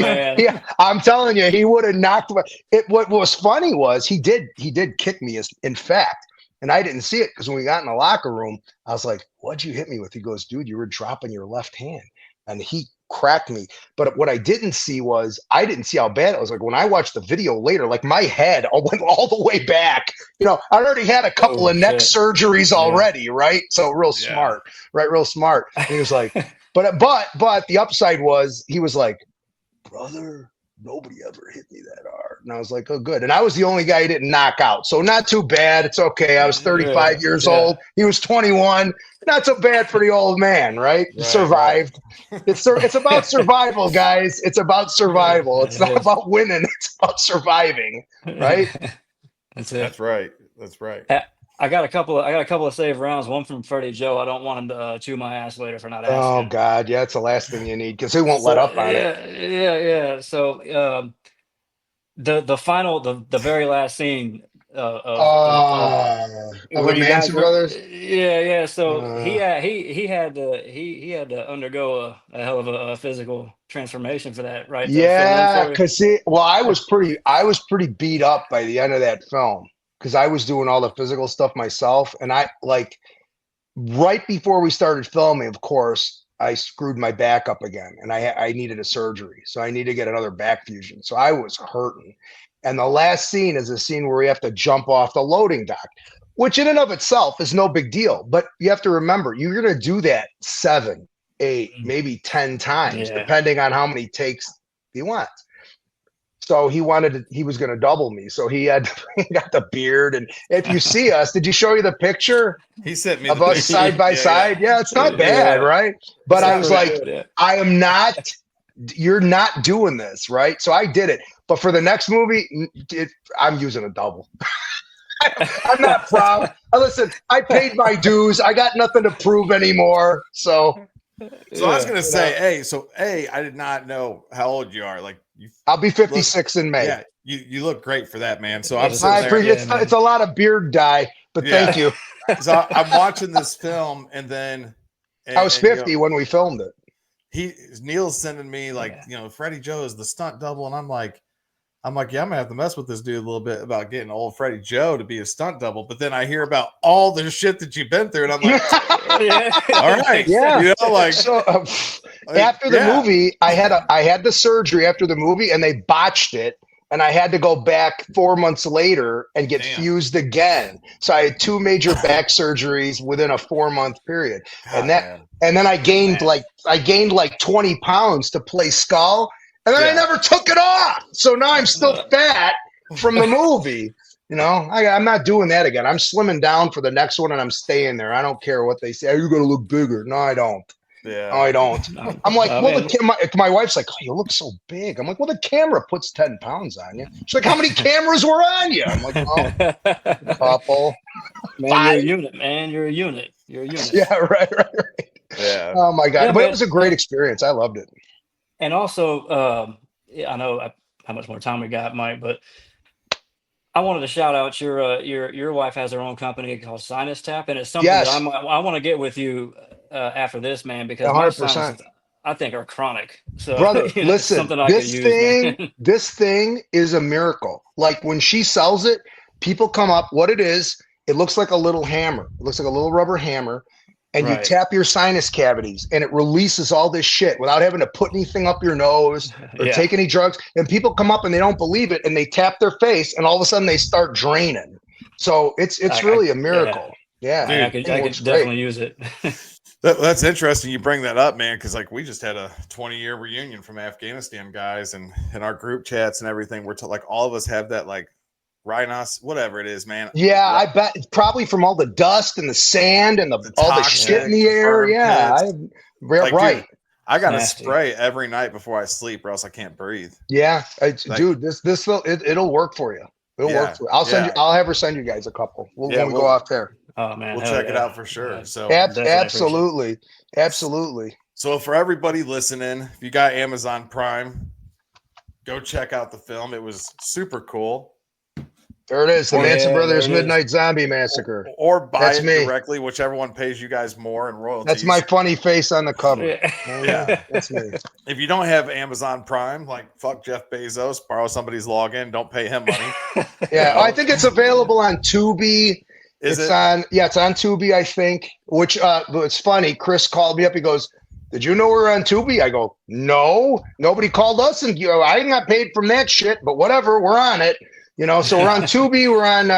I'm telling you, he would have knocked it. What was funny was he did kick me, in fact, and I didn't see it because when we got in the locker room, I was like, "What'd you hit me with?" He goes, "Dude, you were dropping your left hand," and he cracked me. But what I didn't see was I didn't see how bad it was. Like when I watched the video later, like my head went all the way back. You know, I already had a couple of neck surgeries already, right? So real smart, right? Real smart. And he was like. But the upside was he was like, "Brother, nobody ever hit me that hard." And I was like, "Oh, good." And I was the only guy he didn't knock out. So not too bad. It's okay. I was 35 years old. He was 21. Not so bad for the old man, right? Survived. Right. It's about survival, guys. It's about survival. It's not about winning. It's about surviving, right? That's it. That's right. That's right. I got a couple of save rounds. One from Freddie Joe. I don't want him to chew my ass later for not asking. Oh God, yeah, it's the last thing you need because he won't let up on it. Yeah. So the very last scene of the Manson brothers. Yeah. So he had to undergo a hell of a physical transformation for that, right? Yeah, because I was pretty beat up by the end of that film. Because I was doing all the physical stuff myself. And I right before we started filming, of course, I screwed my back up again and I needed a surgery. So I need to get another back fusion. So I was hurting. And the last scene is a scene where we have to jump off the loading dock, which in and of itself is no big deal. But you have to remember, you're going to do that 7, 8, maybe 10 times, depending on how many takes you want. So he was going to double me. So he got the beard. And if you see us, did you show you the picture? He sent me of us side by side. Yeah, it's not bad, right? But I was like, I am not, you're not doing this, right? So I did it. But for the next movie, I'm using a double. I'm not proud. Listen, I paid my dues. I got nothing to prove anymore. So I was going to say, I did not know how old you are. Like, I'll be 56 in May. Yeah, you look great for that, man. So I appreciate it's a lot of beard dye, but thank you. So I'm watching this film, and then I was 50 when we filmed it. Neil's sending me Freddie Joe is the stunt double, and I'm like, yeah, I'm gonna have to mess with this dude a little bit about getting old Freddie Joe to be a stunt double. But then I hear about all the shit that you've been through, and I'm like, all right, after the movie, I had the surgery after the movie, and they botched it, and I had to go back 4 months later and get fused again. So I had 2 major back surgeries within a 4-month period, and then I gained like 20 pounds to play Skull. And then I never took it off. So now I'm still fat from the movie. You know, I'm not doing that again. I'm slimming down for the next one and I'm staying there. I don't care what they say. You're going to look bigger. No, I don't. Yeah. No, I don't. I'm like, my wife's like, "Oh, you look so big." I'm like, "Well, the camera puts 10 pounds on you." She's like, "How many cameras were on you?" I'm like, "Oh, a couple." Man, you're a unit. You're a unit. Yeah, right. Yeah. Oh my God. But it was a great experience. I loved it. And also, I know how much more time we got, Mike, but I wanted to shout out your wife has her own company called Sinus Tap, and it's something that I want to get with you after this, man, because 100%. My sinuses, I think, are chronic. So, brother, listen, this thing is a miracle. Like when she sells it, people come up. What it is, it looks like a little hammer. It looks like a little rubber hammer. And you tap your sinus cavities and it releases all this shit without having to put anything up your nose or take any drugs. And people come up and they don't believe it and they tap their face and all of a sudden they start draining. So it's really a miracle. Yeah. Dude, I could definitely use it. That's interesting you bring that up, man, because like we just had a 20-year reunion from Afghanistan, guys, and in our group chats and everything, we're like all of us have that like rhinos, whatever it is, man. Yeah, I bet probably from all the dust and the sand and all the shit in the air. Yeah, right. Dude, I got to spray every night before I sleep, or else I can't breathe. Yeah, dude, it'll work for you. It'll work for. I'll send you. I'll have her send you guys a couple. When we go off there. Oh man, we'll check it out for sure. Yeah. So absolutely. So for everybody listening, if you got Amazon Prime, go check out the film. It was super cool. There it is, the Manson Brothers Midnight Zombie Massacre. Or buy it directly, whichever one pays you guys more in royalties. That's my funny face on the cover. Yeah, that's me. If you don't have Amazon Prime, like fuck Jeff Bezos, borrow somebody's login, don't pay him money. Yeah, I think it's available on Tubi. It's on Tubi, I think. Which it's funny. Chris called me up. He goes, "Did you know we're on Tubi?" I go, "No, nobody called us, and I got paid from that shit. But whatever, we're on it." So we're on Tubi, we're on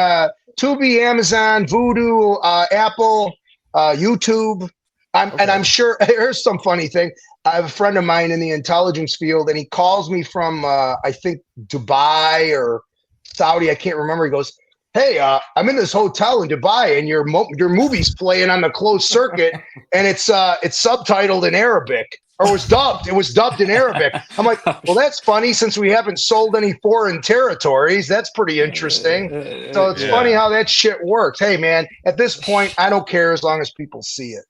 Tubi, Amazon, Vudu, Apple, YouTube. And I'm sure, here's some funny thing. I have a friend of mine in the intelligence field, and he calls me from, I think, Dubai or Saudi. I can't remember. He goes, "Hey, I'm in this hotel in Dubai, and your movie's playing on the closed circuit, and it's subtitled in Arabic. Or was dubbed. It was dubbed in Arabic." I'm like, "Well, that's funny since we haven't sold any foreign territories. That's pretty interesting." So it's funny how that shit works. Hey, man, at this point, I don't care as long as people see it,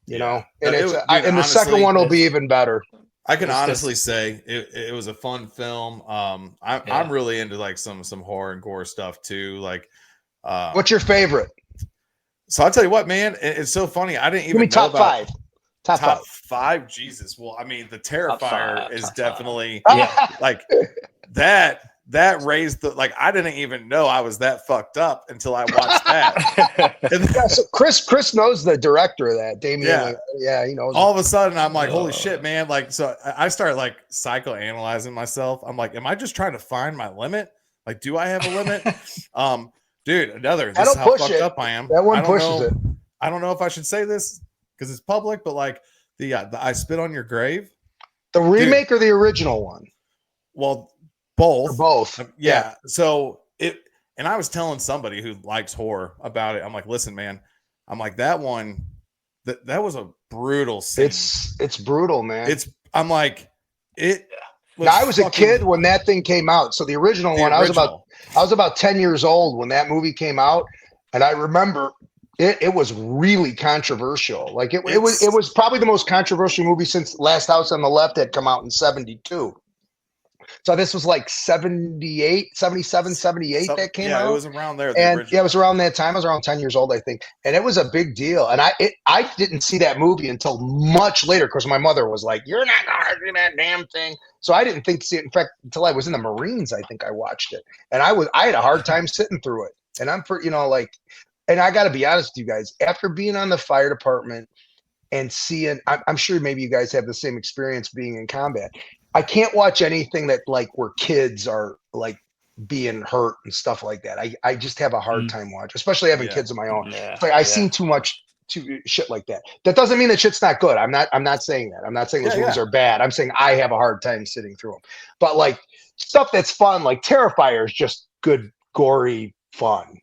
And the second one will be even better. I can honestly say it was a fun film. I'm really into like some horror and gore stuff too. Like, what's your favorite? So I'll tell you what, man. It's so funny. I didn't even know top five. Top five, Jesus. Well, I mean, the Terrifier is definitely like that raised the I didn't even know I was that fucked up until I watched that. So Chris knows the director of that, Damien. Yeah, he knows. All of a sudden, I'm like, holy shit, man! So I start psychoanalyzing myself. I'm like, am I just trying to find my limit? Like, do I have a limit? Dude, this is how fucked up I am. That one pushes it. I don't know if I should say this because it's public, but the I Spit on Your Grave, the remake or the original one? Well, both. Or both. Yeah. So and I was telling somebody who likes horror about it. I'm like, listen, man. I'm like, that one, that was a brutal scene. It's brutal, man. I'm like, it. I was a kid when that thing came out. So the original one, I was about 10 years old when that movie came out, and I remember. It was really controversial. It was probably the most controversial movie since Last House on the Left had come out in 1972. So this was 78, 77, 78 that came out. Yeah, it was around there. It was around that time. I was around 10 years old, I think. And it was a big deal. And I didn't see that movie until much later because my mother was like, "You're not going to see that damn thing." So I didn't think to see it. In fact, until I was in the Marines, I think I watched it. And I had a hard time sitting through it. And I'm and I got to be honest with you guys, after being on the fire department and seeing, I'm sure maybe you guys have the same experience being in combat. I can't watch anything that where kids are being hurt and stuff like that. I just have a hard time watching, especially having kids of my own. Yeah. I've seen too much shit like that. That doesn't mean that shit's not good. I'm not saying that. I'm not saying those movies are bad. I'm saying I have a hard time sitting through them. But stuff that's fun, like Terrifier, is just good, gory, fun,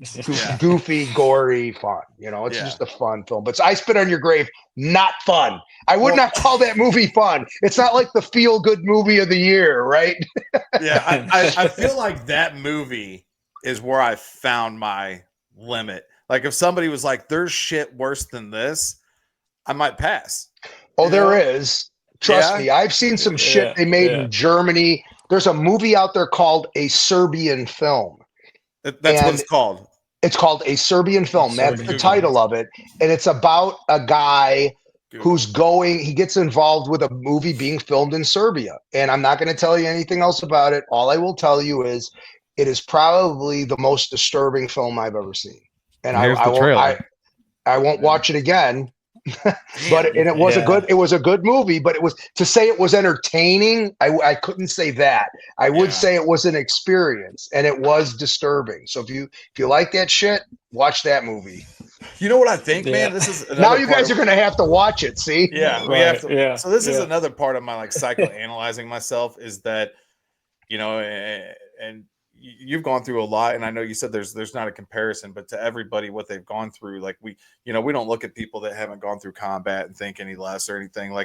goofy, gory fun. It's just a fun film. But I Spit on Your Grave, not fun. I would not call that movie fun. It's not like the feel-good movie of the year, right? Yeah, I feel like that movie is where I found my limit. If somebody was like, "There's shit worse than this," I might pass. Oh, there is. Trust me, I've seen some shit they made in Germany. There's a movie out there called A Serbian Film. That's what it's called. It's called A Serbian Film. That's the title of it. And it's about a guy he gets involved with a movie being filmed in Serbia. And I'm not going to tell you anything else about it. All I will tell you is it is probably the most disturbing film I've ever seen. And I won't watch it again. It was a good movie, but it was, to say it was entertaining, I couldn't say that. I would say it was an experience, and it was disturbing. So if you like that shit, watch that movie. You know what I think, man? This is now you guys are going to have to watch it. See? Yeah, we have to. Yeah. So this is another part of my psychoanalyzing myself is that, and you've gone through a lot, and I know you said there's not a comparison, but to everybody what they've gone through, we don't look at people that haven't gone through combat and think any less or anything,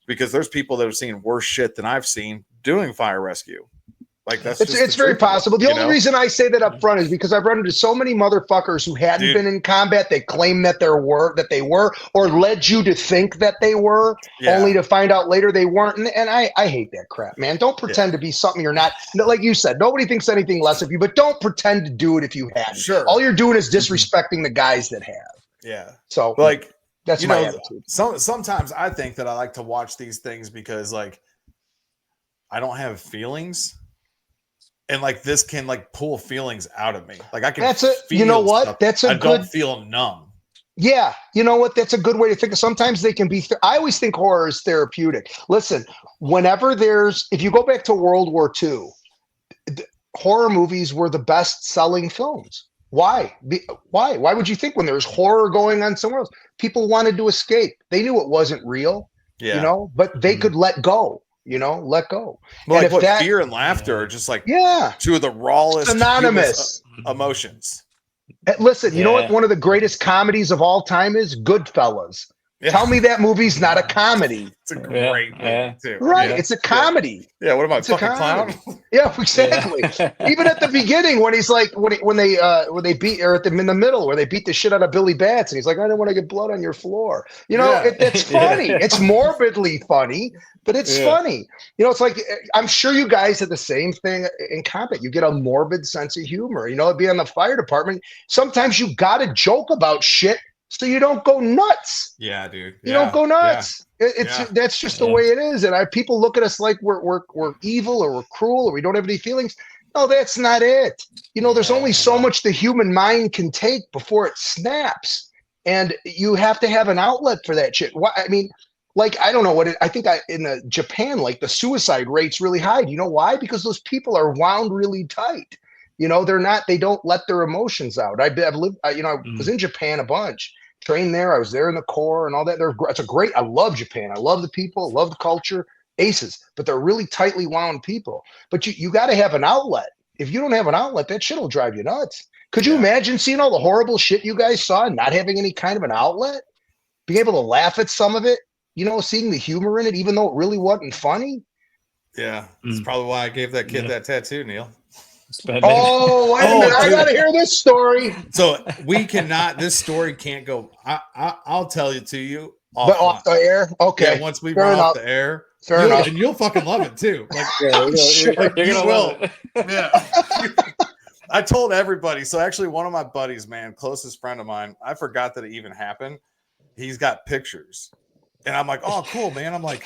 because there's people that have seen worse shit than I've seen doing fire rescue. Like that's it's very possible. The only reason I say that up front is because I've run into so many motherfuckers who hadn't been in combat. They claim that they were, or led you to think that they were, only to find out later they weren't. And I hate that crap, man. Don't pretend to be something you're not. Like you said, nobody thinks anything less of you, but don't pretend to do it if you haven't. Sure. All you're doing is disrespecting the guys that have. Yeah. So like that's my attitude. Sometimes I think that I like to watch these things because like I don't have feelings. And like this can like pull feelings out of me. Like I can. That's it. You know what? Stuff. I don't feel numb. Yeah, you know what? That's a good way to think. Sometimes they can be. I always think horror is therapeutic. Listen, whenever if you go back to World War II, horror movies were the best-selling films. Why? Why? Why would you think when there's horror going on somewhere else, people wanted to escape? They knew it wasn't real. Yeah. You know, but they could let go. Let go. Well, like fear and laughter are just like two of the rawest synonymous emotions. Listen, you know what one of the greatest comedies of all time is? Goodfellas. Yeah. Tell me that movie's not a comedy. It's a great movie too. Right, it's a comedy. Yeah, what am I, fucking clown? Yeah, exactly. Even at the beginning when he's like when they beat or in the middle where they beat the shit out of Billy Bats and he's like, I don't want to get blood on your floor. It's funny. It's morbidly funny, but it's funny. It's like I'm sure you guys had the same thing in combat. You get a morbid sense of humor. It'd be on the fire department. Sometimes you gotta joke about shit so you don't go nuts. Yeah, dude. You don't go nuts. That's just the way it is. And people look at us like we're evil or we're cruel or we don't have any feelings. No, that's not it. There's only so much the human mind can take before it snaps. And you have to have an outlet for that shit. I mean, like, I don't know what I think in Japan, like the suicide rate's really high. Do you know why? Because those people are wound really tight. They don't let their emotions out. I was in Japan a bunch. Trained there. I was there in the Corps and all that. I love Japan. I love the people, I love the culture, aces, but they're really tightly wound people. But you got to have an outlet. If you don't have an outlet, that shit will drive you nuts. Could you imagine seeing all the horrible shit you guys saw and not having any kind of an outlet? Being able to laugh at some of it, seeing the humor in it, even though it really wasn't funny. Yeah. That's probably why I gave that kid that tattoo, Neil. Oh, wait a minute. I gotta hear this story. So this story can't go. I'll tell it to you off the air. Okay. Yeah, once we run off the air. Fair enough. And you'll fucking love it too. Like, you're gonna love it. Yeah. I told everybody. So actually one of my buddies, man, closest friend of mine, I forgot that it even happened. He's got pictures. And I'm like, oh, cool, man. I'm like,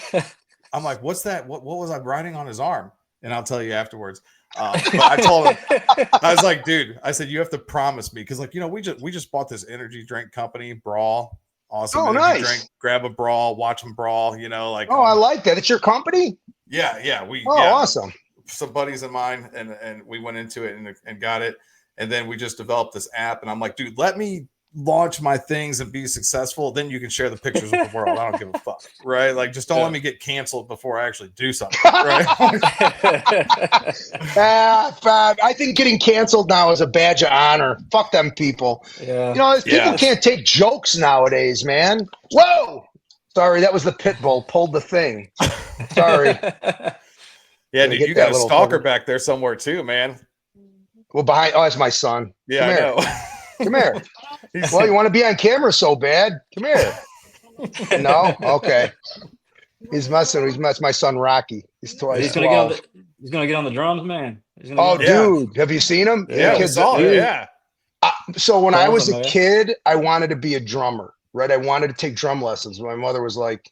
what's that? What was I writing on his arm? And I'll tell you afterwards. But I told him, I was like, dude, I said, you have to promise me. Cause like, we just bought this energy drink company, Brawl. Awesome. Oh, energy nice. Drink, grab a Brawl, watch them brawl, like. Oh, I like that. It's your company? Yeah. Awesome. Some buddies of mine and we went into it and got it. And then we just developed this app and I'm like, dude, let me launch my things and be successful. Then you can share the pictures with the world. I don't give a fuck. Right. Like just don't let me get canceled before I actually do something. Right. I think getting canceled now is a badge of honor. Fuck them people. Yeah. People can't take jokes nowadays, man. Whoa. Sorry. That was the pit bull pulled the thing. Sorry. Yeah, dude, you got a stalker back there somewhere too, man. Well, that's my son. Yeah, I know. Come here. Well, you want to be on camera so bad? Come here. No? Okay. He's messing. That's my son, Rocky. He's gonna get on the drums, man. Dude, have you seen him? Yeah, yeah. So when I was a kid, I wanted to be a drummer, right? I wanted to take drum lessons. My mother was like,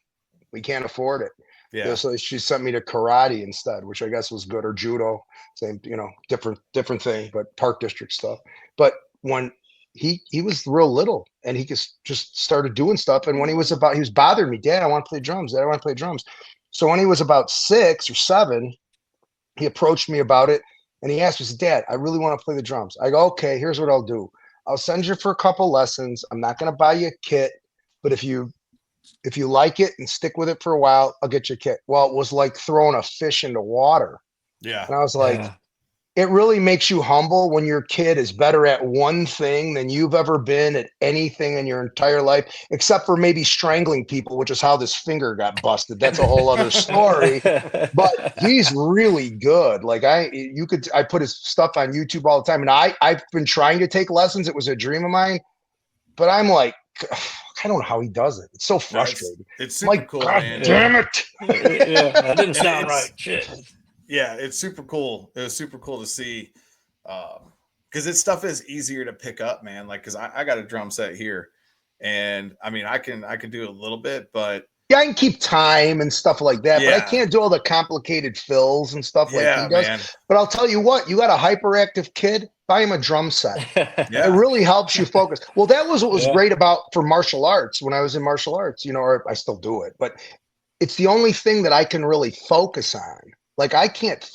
"We can't afford it." Yeah. So she sent me to karate instead, which I guess was good, or judo, same, different thing, but park district stuff. But when he was real little and he just started doing stuff. And when he was bothering me, Dad, I want to play drums. Dad, I want to play drums. So when he was about 6 or 7, he approached me about it and he asked me, Dad, I really want to play the drums. I go, okay, here's what I'll do. I'll send you for a couple lessons. I'm not going to buy you a kit, but if you like it and stick with it for a while, I'll get you a kit. Well, it was like throwing a fish into water. Yeah. And I was like, it really makes you humble when your kid is better at one thing than you've ever been at anything in your entire life, except for maybe strangling people, which is how this finger got busted. That's a whole other story. But he's really good. Like I put his stuff on YouTube all the time, and I've been trying to take lessons. It was a dream of mine, but I'm like, I don't know how he does it. It's so frustrating. It's super like, cool, God man. damn it. Yeah, that didn't sound right. Shit. Yeah, it's super cool. It was super cool to see, because this stuff is easier to pick up, man. Like, because I got a drum set here, and I mean, I can do a little bit, but yeah, I can keep time and stuff like that, but I Yeah. can't do all the complicated fills and stuff like yeah, he does. man. But I'll tell you what, you got a hyperactive kid, buy him a drum set. Yeah. It really helps you focus. Well, that was what was Yeah. great about for martial arts when I was in martial arts, you know, or I still do it, but it's the only thing that I can really focus on. Like I can't,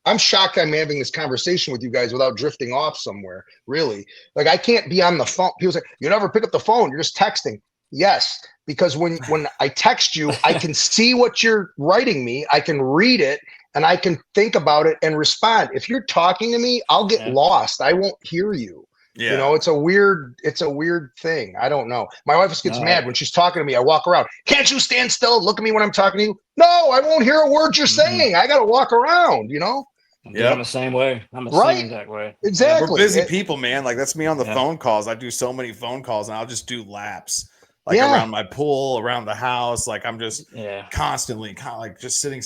I'm shocked I'm having this conversation with you guys without drifting off somewhere, really. Like I can't be on the phone. People say, you never pick up the phone, you're just texting. Yes, because when I text you, I can see what you're writing me, I can read it, and I can think about it and respond. If you're talking to me, I'll get lost. I won't hear you. Yeah. You know, it's a weird thing. I don't know. My wife gets mad when she's talking to me. I walk around. Can't you stand still? Look at me when I'm talking to you. No, I won't hear a word you're saying. I got to walk around, you know? Yeah, I'm the same way. I'm the Right. same exact way. Exactly. We're busy people, man. Like that's me on the Yeah. phone calls. I do so many phone calls, and I'll just do laps, like Yeah. around my pool, around the house. Like I'm just Yeah. constantly, like just sitting.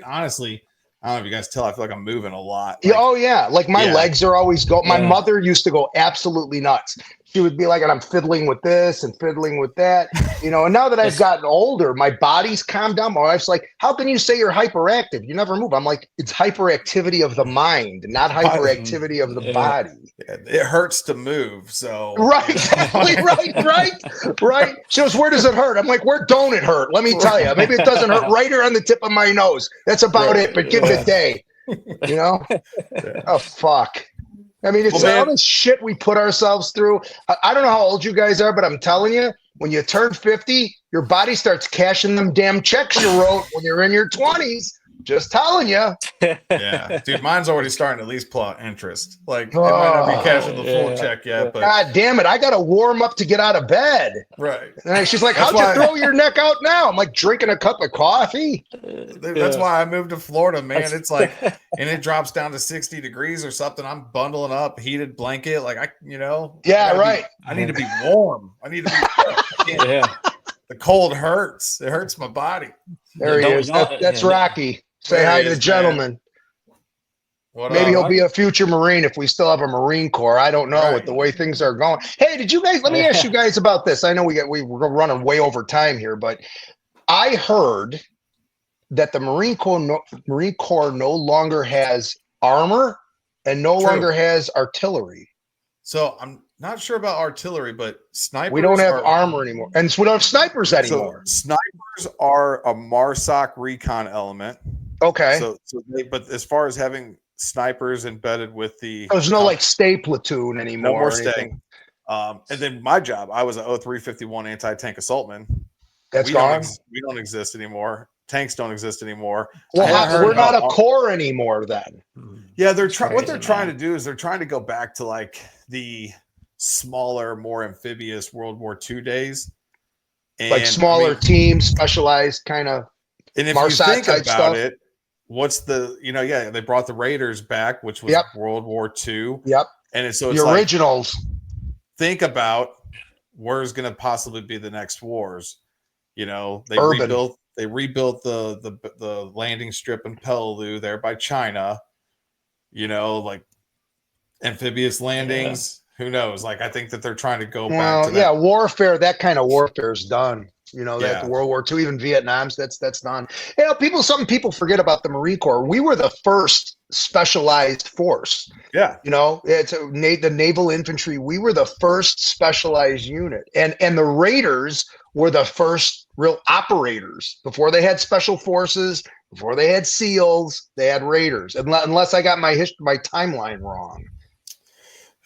Honestly, I don't know if you guys tell. I feel like I'm moving a lot. Yeah, Like, oh yeah, like my Yeah. legs are always go. My Yeah. mother used to go absolutely nuts. She would be like, and I'm fiddling with this and fiddling with that, you know. And now that I've It's- gotten older, my body's calmed down. My wife's like, "How can you say you're hyperactive? You never move." I'm like, "It's hyperactivity of the mind, not hyperactivity of the Yeah. body." it hurts to move. So Right, exactly, right. She goes, "Where does it hurt?" I'm like, "Where don't it hurt? Let me tell you. Maybe it doesn't hurt right here on the tip of my nose. That's about it. But give it a day, you know." Oh fuck. I mean, it's all this shit we put ourselves through. I don't know how old you guys are, but I'm telling you, when you turn 50, your body starts cashing them damn checks you wrote when you're in your 20s. Just telling you. yeah, dude, mine's already starting to at least plot interest. Like it might not be cashing the full check yet, but God damn it, I got to warm up to get out of bed. right. And she's like, That's "How'd you why- throw your neck out now?" I'm like, drinking a cup of coffee. That's why I moved to Florida, man. It's like, and it drops down to 60 degrees or something. I'm bundling up, heated blanket, like Yeah, right. I need to be warm. I need to be. Yeah. The cold hurts. It hurts my body. There he is. That's Rocky. Say There hi he to the is, gentleman. What Maybe up? he'll be a future Marine if we still have a Marine Corps. I don't know Right. with the way things are going. Hey, did you guys? Let me ask you guys about this. I know we're running way over time here, but I heard that the Marine Corps no longer has armor and no True. longer has artillery. So I'm not sure about artillery, but snipers. We don't have armor anymore, and so we don't have snipers anymore. So snipers are a MARSOC recon element. Okay. But as far as having snipers embedded with the, There's no like stay platoon anymore. no more or stay. anything. And then my job, I was an 0351 anti-tank assaultman. That's we gone. We don't exist anymore. Tanks don't exist anymore. Well, we're not a corps anymore then. Yeah, they're trying. What Crazy, they're trying man. to do is they're trying to go back to like the smaller, more amphibious World War II days, and, Like smaller teams, specialized kind of. And if MARSOC you think type about stuff. it, what's the they brought the Raiders back, which was World War II. Yep. And it's The originals. Think about where's going to possibly be the next wars. They Urban. rebuilt the landing strip in Peleliu there by China. Like amphibious landings. Who knows? Like I think that they're trying to go back to that. Yeah, warfare. That kind of warfare is done. That Yeah. World War II, even Vietnam's. That's done. Some people forget about the Marine Corps. We were the first specialized force. Yeah. It's the naval infantry. We were the first specialized unit, and the Raiders were the first real operators. Before they had special forces, before they had SEALs, they had Raiders. Unless I got my timeline wrong.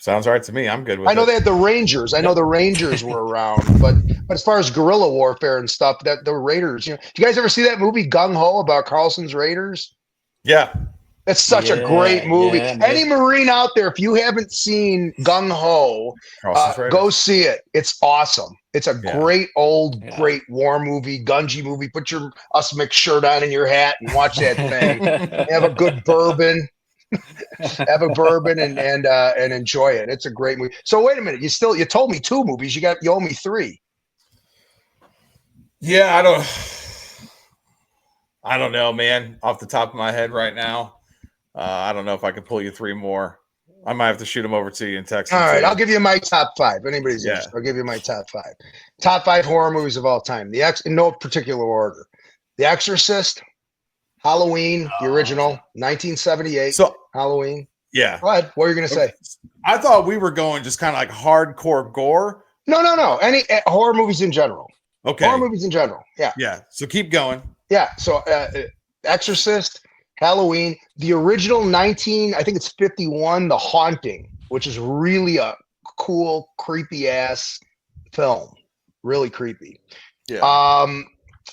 Sounds right to me. I'm good with it. I know they had the Rangers. I know the Rangers were around, but as far as guerrilla warfare and stuff, that the Raiders. Do you guys ever see that movie Gung Ho about Carlson's Raiders? Yeah. It's such a great movie. Yeah, Any Marine out there, if you haven't seen Gung Ho, go see it. It's awesome. It's a great great war movie, Gungy movie. Put your Us Mick shirt on in your hat and watch that thing. Have a good bourbon. Have a bourbon and enjoy it. It's a great movie. So wait a minute, you told me 2 movies. You owe me 3. Yeah, I don't know, man. Off the top of my head right now, I don't know if I can pull you 3 more. I might have to shoot them over to you and text. All right, I'll give you my top 5. Anybody's interested, I'll give you my top 5. Top 5 horror movies of all time. In no particular order. The Exorcist, Halloween, the original, 1978. So Halloween. Yeah. Go ahead. What are you going to say? I thought we were going just kind of like hardcore gore. No. Any horror movies in general. Okay. Horror movies in general. Yeah. Yeah. So keep going. Yeah. So Exorcist, Halloween, the original I think it's 51, The Haunting, which is really a cool, creepy ass film. Really creepy. Yeah.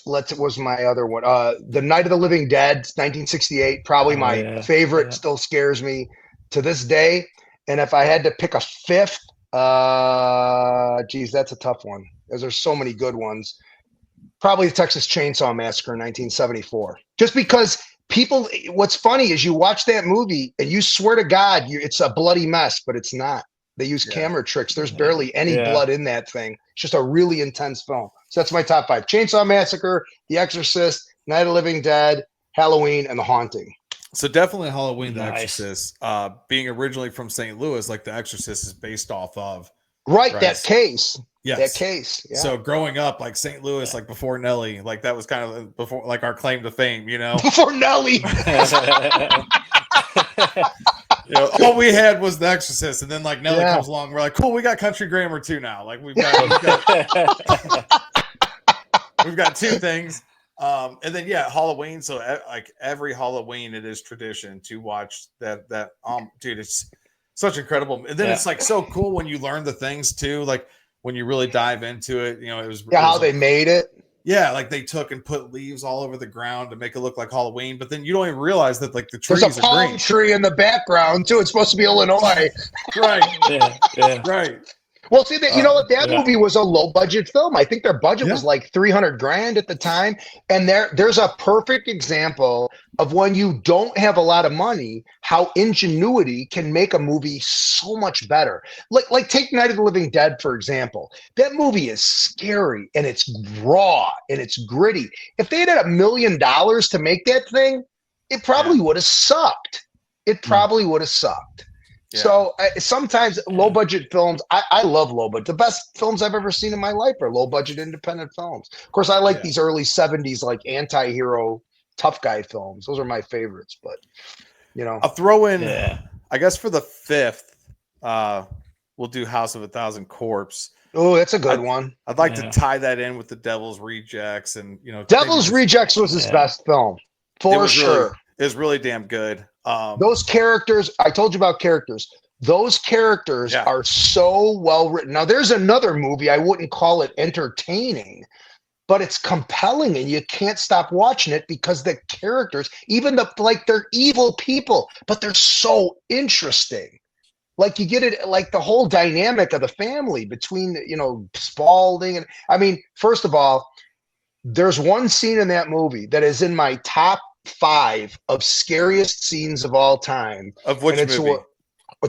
What was my other one? The Night of the Living Dead, 1968, probably my favorite. Still scares me to this day. And if I had to pick a 5th, geez, that's a tough one, because there's so many good ones. Probably the Texas Chainsaw Massacre in 1974. Just because what's funny is you watch that movie and you swear to God, it's a bloody mess, but it's not. They use camera tricks. There's barely any blood in that thing. It's just a really intense film. So that's my top 5. Chainsaw Massacre, The Exorcist, Night of the Living Dead, Halloween, and The Haunting. So definitely Halloween, The Exorcist. Being originally from St. Louis, like The Exorcist is based off of. Right, that case. Yes. That case. Yeah. So growing up, like St. Louis, like before Nelly, like that was kind of before, like our claim to fame, you know? Before Nelly. All we had was The Exorcist, and then like Nelly comes along, we're like, cool, we got Country Grammar too now. Like we've got 2 things. And then Halloween. So like every Halloween, it is tradition to watch that. Dude, it's such incredible. And then it's like so cool when you learn the things too. Like when you really dive into it, it was how they made it. Yeah, like they took and put leaves all over the ground to make it look like Halloween, but then you don't even realize that like the trees There's a palm green. tree in the background too. It's supposed to be Illinois. Right. Right. Well, see that that movie was a low budget film. I think their budget was like $300,000 at the time, and there's a perfect example of when you don't have a lot of money, how ingenuity can make a movie so much better. Like take Night of the Living Dead for example. That movie is scary and it's raw and it's gritty. If they had $1 million to make that thing, it probably would have sucked. It probably would have sucked. Yeah. So sometimes low budget films, I love low budget. The best films I've ever seen in my life are low budget independent films. Of course, I like these early 70s like anti-hero tough guy films. Those are my favorites. But I'll throw in, I guess for the 5th, we'll do House of a Thousand Corpse. Oh, that's a good one. I'd like to tie that in with the Devil's Rejects, and Devil's Rejects was his best film for sure. It was really damn good. Those characters, I told you about characters. Those characters are so well written. Now, there's another movie. I wouldn't call it entertaining, but it's compelling, and you can't stop watching it because the characters, even they're evil people, but they're so interesting. Like you get it, like the whole dynamic of the family between Spaulding and first of all, there's one scene in that movie that is in my top 5 of scariest scenes of all time. Of which movie?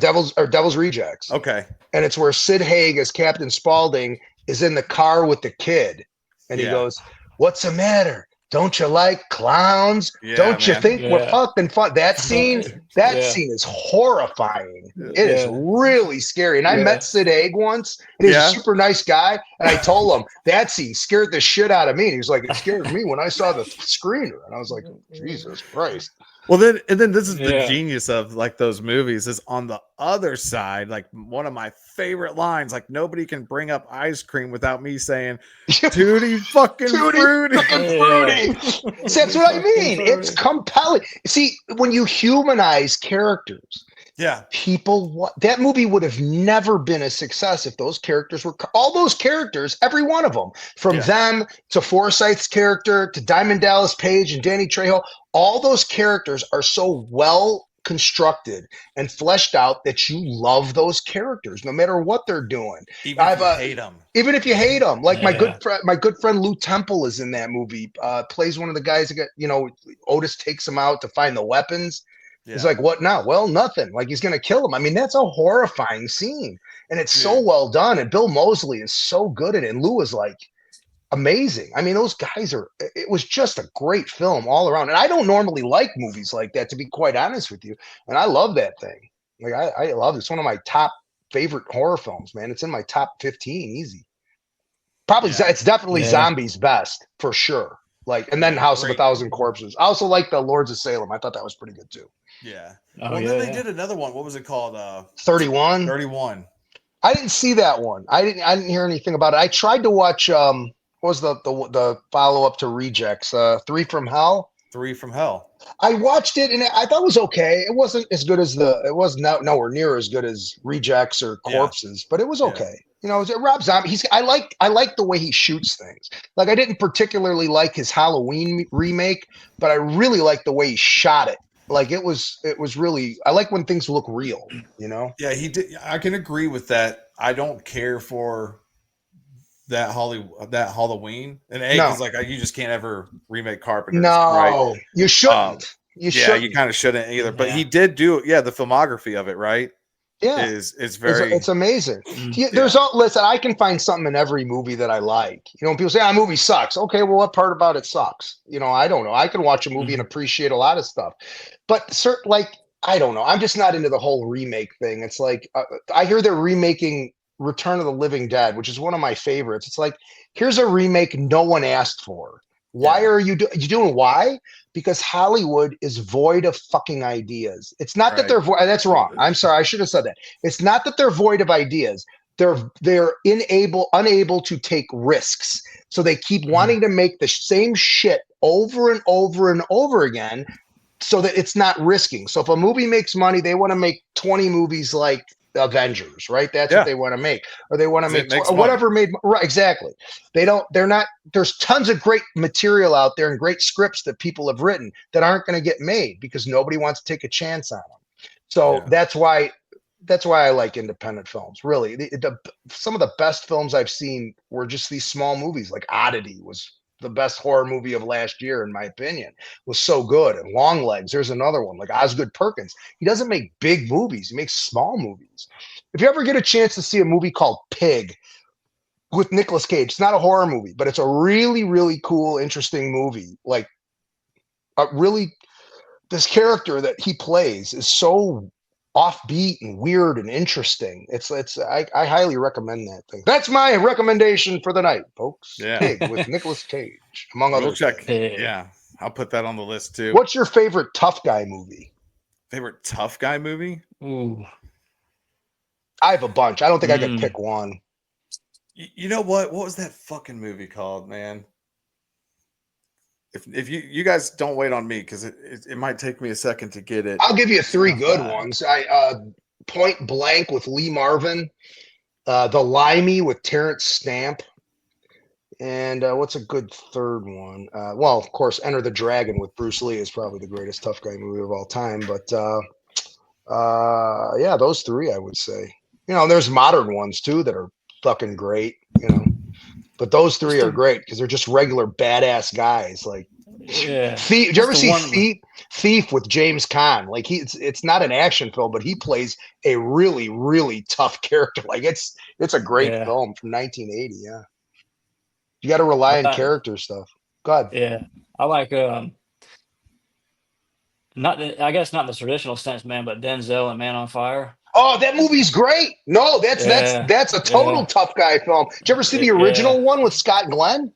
Devil's Rejects. Okay. And it's where Sid Haig as Captain Spaulding is in the car with the kid, and he goes, "What's the matter? Don't you like clowns? Don't you think we're fucking fun?" That scene, scene is horrifying. It is really scary. And I met Sid Haig once, and he's a super nice guy. And I told him that scene scared the shit out of me. And he was like, "It scared me when I saw the screener." And I was like, "Jesus Christ." Well, then this is the genius of like those movies is on the other side. Like one of my favorite lines, like nobody can bring up ice cream without me saying, "Tutti fucking fruity." See, that's what I mean. It's compelling. See, when you humanize characters, people, that movie would have never been a success if those characters were all those characters, every one of them, from them to Forsythe's character to Diamond Dallas Page and Danny Trejo. all those characters are so well constructed and fleshed out that you love those characters no matter what they're doing. Even if you hate them. Even if you hate them, like Yeah. my good friend Lou Temple is in that movie. Plays one of the guys that got, you know, Otis takes him out to find the weapons. Yeah. He's like, what now? Well, nothing. Like, he's gonna kill him. I mean, that's a horrifying scene, and it's so well done. And Bill Moseley is so good at it. And Lou is like amazing. I mean, those guys are. It was just a great film all around. And I don't normally like movies like that, to be quite honest with you. And I love that thing. Like, I love it. It's one of my top favorite horror films, man. It's in my top 15, easy. Probably, it's definitely Zombies best for sure. Like, and then House of a Thousand Corpses. I also like the Lords of Salem. I thought that was pretty good too. Yeah. Oh, well, then they did another one. What was it called? 31. 31. I didn't see that one. I didn't hear anything about it. I tried to watch what was the follow up to Rejects? 3 from Hell. 3 from Hell. I watched it and I thought it was okay. It wasn't as good as it was nowhere near as good as Rejects or Corpses, but it was okay. You know, Rob Zombie. I like the way he shoots things. Like, I didn't particularly like his Halloween remake, but I really liked the way he shot it. Like, it was really. I like when things look real. You know. Yeah, he did. I can agree with that. I don't care for that Halloween, and is like, you just can't ever remake Carpenter. No, right? You shouldn't. You kind of shouldn't either. But he did do the filmography of it, right? Yeah, is very. It's amazing. Listen, I can find something in every movie that I like. You know, when people say, "Ah, movie sucks," okay, well, what part about it sucks? You know, I don't know. I can watch a movie and appreciate a lot of stuff, but I don't know. I'm just not into the whole remake thing. It's like I hear they're remaking Return of the Living Dead, which is one of my favorites. It's like, here's a remake no one asked for. Why are you doing? Why? Because Hollywood is void of fucking ideas. It's not that they're that's wrong. I'm sorry. I should have said that. It's not that they're void of ideas. They're unable to take risks. So they keep wanting to make the same shit over and over and over again so that it's not risking. So if a movie makes money, they want to make 20 movies like Avengers, right? That's what they want to make, or they want to make whatever made right. Exactly. They're not. There's tons of great material out there and great scripts that people have written that aren't going to get made because nobody wants to take a chance on them. So that's why I like independent films. Really, some of the best films I've seen were just these small movies. Like Oddity was the best horror movie of last year, in my opinion. Was so good. And Longlegs, there's another one, like Osgood Perkins. He doesn't make big movies, he makes small movies. If you ever get a chance to see a movie called Pig with Nicolas Cage, it's not a horror movie, but it's a really, really cool, interesting movie. Like, this character that he plays is so offbeat and weird and interesting. I highly recommend that thing. That's my recommendation for the night, folks. Pig with Nicolas Cage, among other things. Yeah, I'll put that on the list too. What's your favorite tough guy movie? Favorite tough guy movie? Ooh, I have a bunch. I don't think I could pick one. You know what? What was that fucking movie called, man? If you guys don't wait on me, because it might take me a second to get it. I'll give you 3 good ones. Point Blank with Lee Marvin, The Limey with Terrence Stamp, and what's a good third one? Well, of course, Enter the Dragon with Bruce Lee is probably the greatest tough guy movie of all time. But those 3 I would say. You know, there's modern ones too that are fucking great. You know. But those 3 are great because they're just regular badass guys. Like, Thief. Did you ever see Thief with James Caan? Like, it's not an action film, but he plays a really, really tough character. Like, it's a great film from 1980. Yeah, you got to rely on character stuff. Go ahead. Yeah, I like I guess not in the traditional sense, man, but Denzel and Man on Fire. Oh, that movie's great. No, that's a total tough guy film. Did you ever see the original one with Scott Glenn?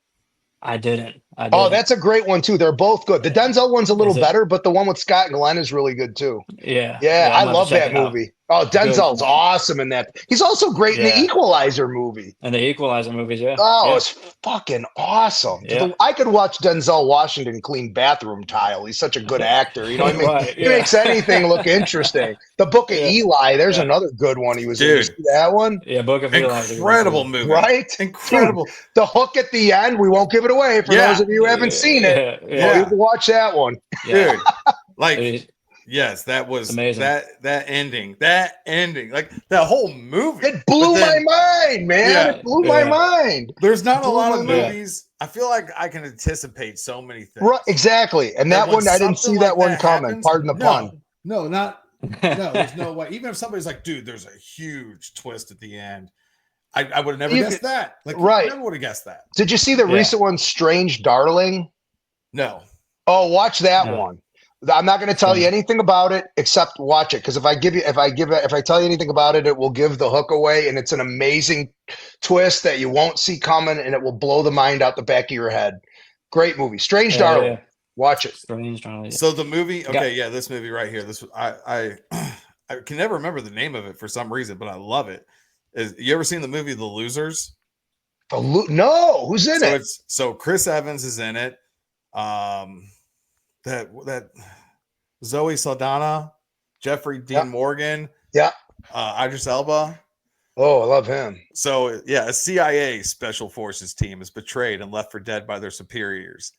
I didn't. Oh, that's a great one too. They're both good. The Denzel one's a little better, but the one with Scott Glenn is really good too. Yeah. I love that movie. Oh, Denzel's awesome in that. He's also great in the Equalizer movie. And the Equalizer movies, Oh, it's fucking awesome. Yeah. I could watch Denzel Washington clean bathroom tile. He's such a good actor. You know what I mean? Right, He makes anything look interesting. The Book of Eli, there's another good one he was in. You see that one? Yeah, Book of Eli. Incredible movie. Right? Incredible. Dude, the hook at the end, we won't give it away for those of you who haven't seen it. Yeah. You can watch that one. Dude, like... Yes, that was amazing. That ending, like that whole movie. It blew my mind, man. Yeah, it blew my mind. There's not a lot of movies. I feel like I can anticipate so many things. Right, exactly. And that one, I didn't see that one coming. Pardon the pun. No, there's no way. Even if somebody's like, dude, there's a huge twist at the end. I would have never guessed that. Like, I never would have guessed that. Did you see the recent one, Strange Darling? No. Oh, watch that one. I'm not going to tell you anything about it except watch it, because if I tell you anything about it, it will give the hook away, and it's an amazing twist that you won't see coming, and it will blow the mind out the back of your head. Great movie, Strange Darling. Watch it. Strange Darling. So the movie, this movie right here. This I can never remember the name of it for some reason, but I love it. You ever seen the movie The Losers? No, who's in it? So Chris Evans is in it. That Zoe Saldana, Jeffrey Dean Morgan, Idris Elba. Oh, I love him. So a CIA special forces team is betrayed and left for dead by their superiors.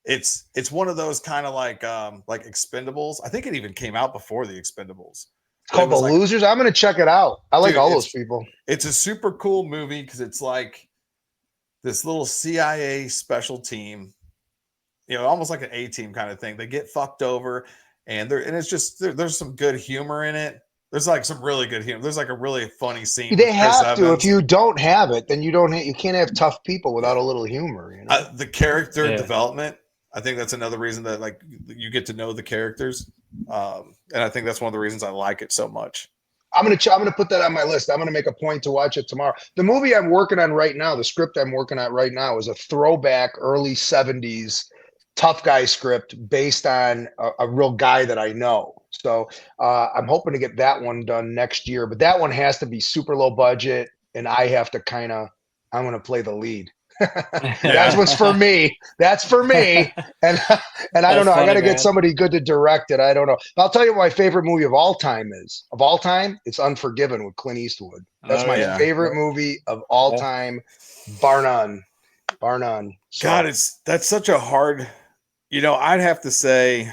It's one of those kind of like Expendables. I think it even came out before the Expendables. It's called The Losers. I'm gonna check it out. I like all those people. It's a super cool movie because it's like this little CIA special team. Almost like an A-team kind of thing. They get fucked over, and it's just there's some good humor in it. There's like some really good humor. There's like a really funny scene. They have to. If you don't have it, then you can't have tough people without a little humor. The character development. I think that's another reason that like you get to know the characters, and I think that's one of the reasons I like it so much. I'm gonna put that on my list. I'm gonna make a point to watch it tomorrow. The movie I'm working on right now, the script I'm working on right now, is a throwback early '70s tough guy script based on a real guy that I know. So I'm hoping to get that one done next year, but that one has to be super low budget, and I have to I'm going to play the lead. That's what's for me. That's for me. And I don't know. I got to get somebody good to direct it. I don't know. I'll tell you what my favorite movie of all time is. Of all time, it's Unforgiven with Clint Eastwood. That's my favorite movie of all time, bar none. Bar none. So, God, that's such a hard... I'd have to say,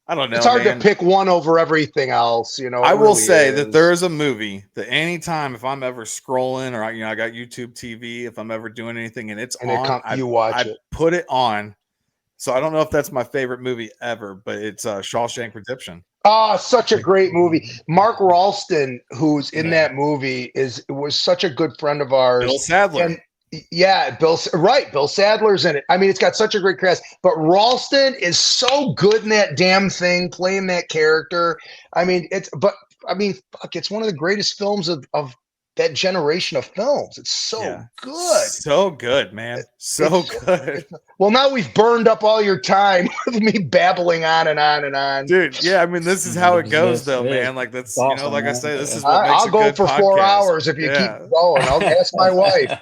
I don't know. It's hard to pick one over everything else. I will say that there is a movie that anytime if I'm ever scrolling or I got YouTube TV, if I'm ever doing anything and it's on, I put it on. So I don't know if that's my favorite movie ever, but it's Shawshank Redemption. Oh, such a great movie. Mark Ralston, who's in that movie, was such a good friend of ours. Bill Sadler. Bill Sadler's in it. I mean, it's got such a great cast, but Ralston is so good in that damn thing, playing that character. I mean, it's one of the greatest films of that generation of films. It's so good. So good, man. So good. Well, now we've burned up all your time with me babbling on and on and on. Dude, I mean, this is how it goes though, man. Like that's awesome, like man. I say, this is what makes I'll a go good for podcast. 4 hours if you keep going. I'll ask my wife.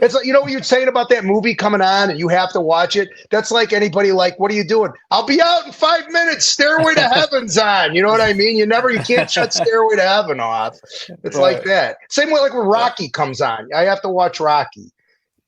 It's like, what you're saying about that movie coming on and you have to watch it. That's like anybody like, what are you doing? I'll be out in 5 minutes. Stairway to Heaven's on. You know what I mean? You can't shut Stairway to Heaven off. It's like that. Same way like when Rocky comes on. I have to watch Rocky.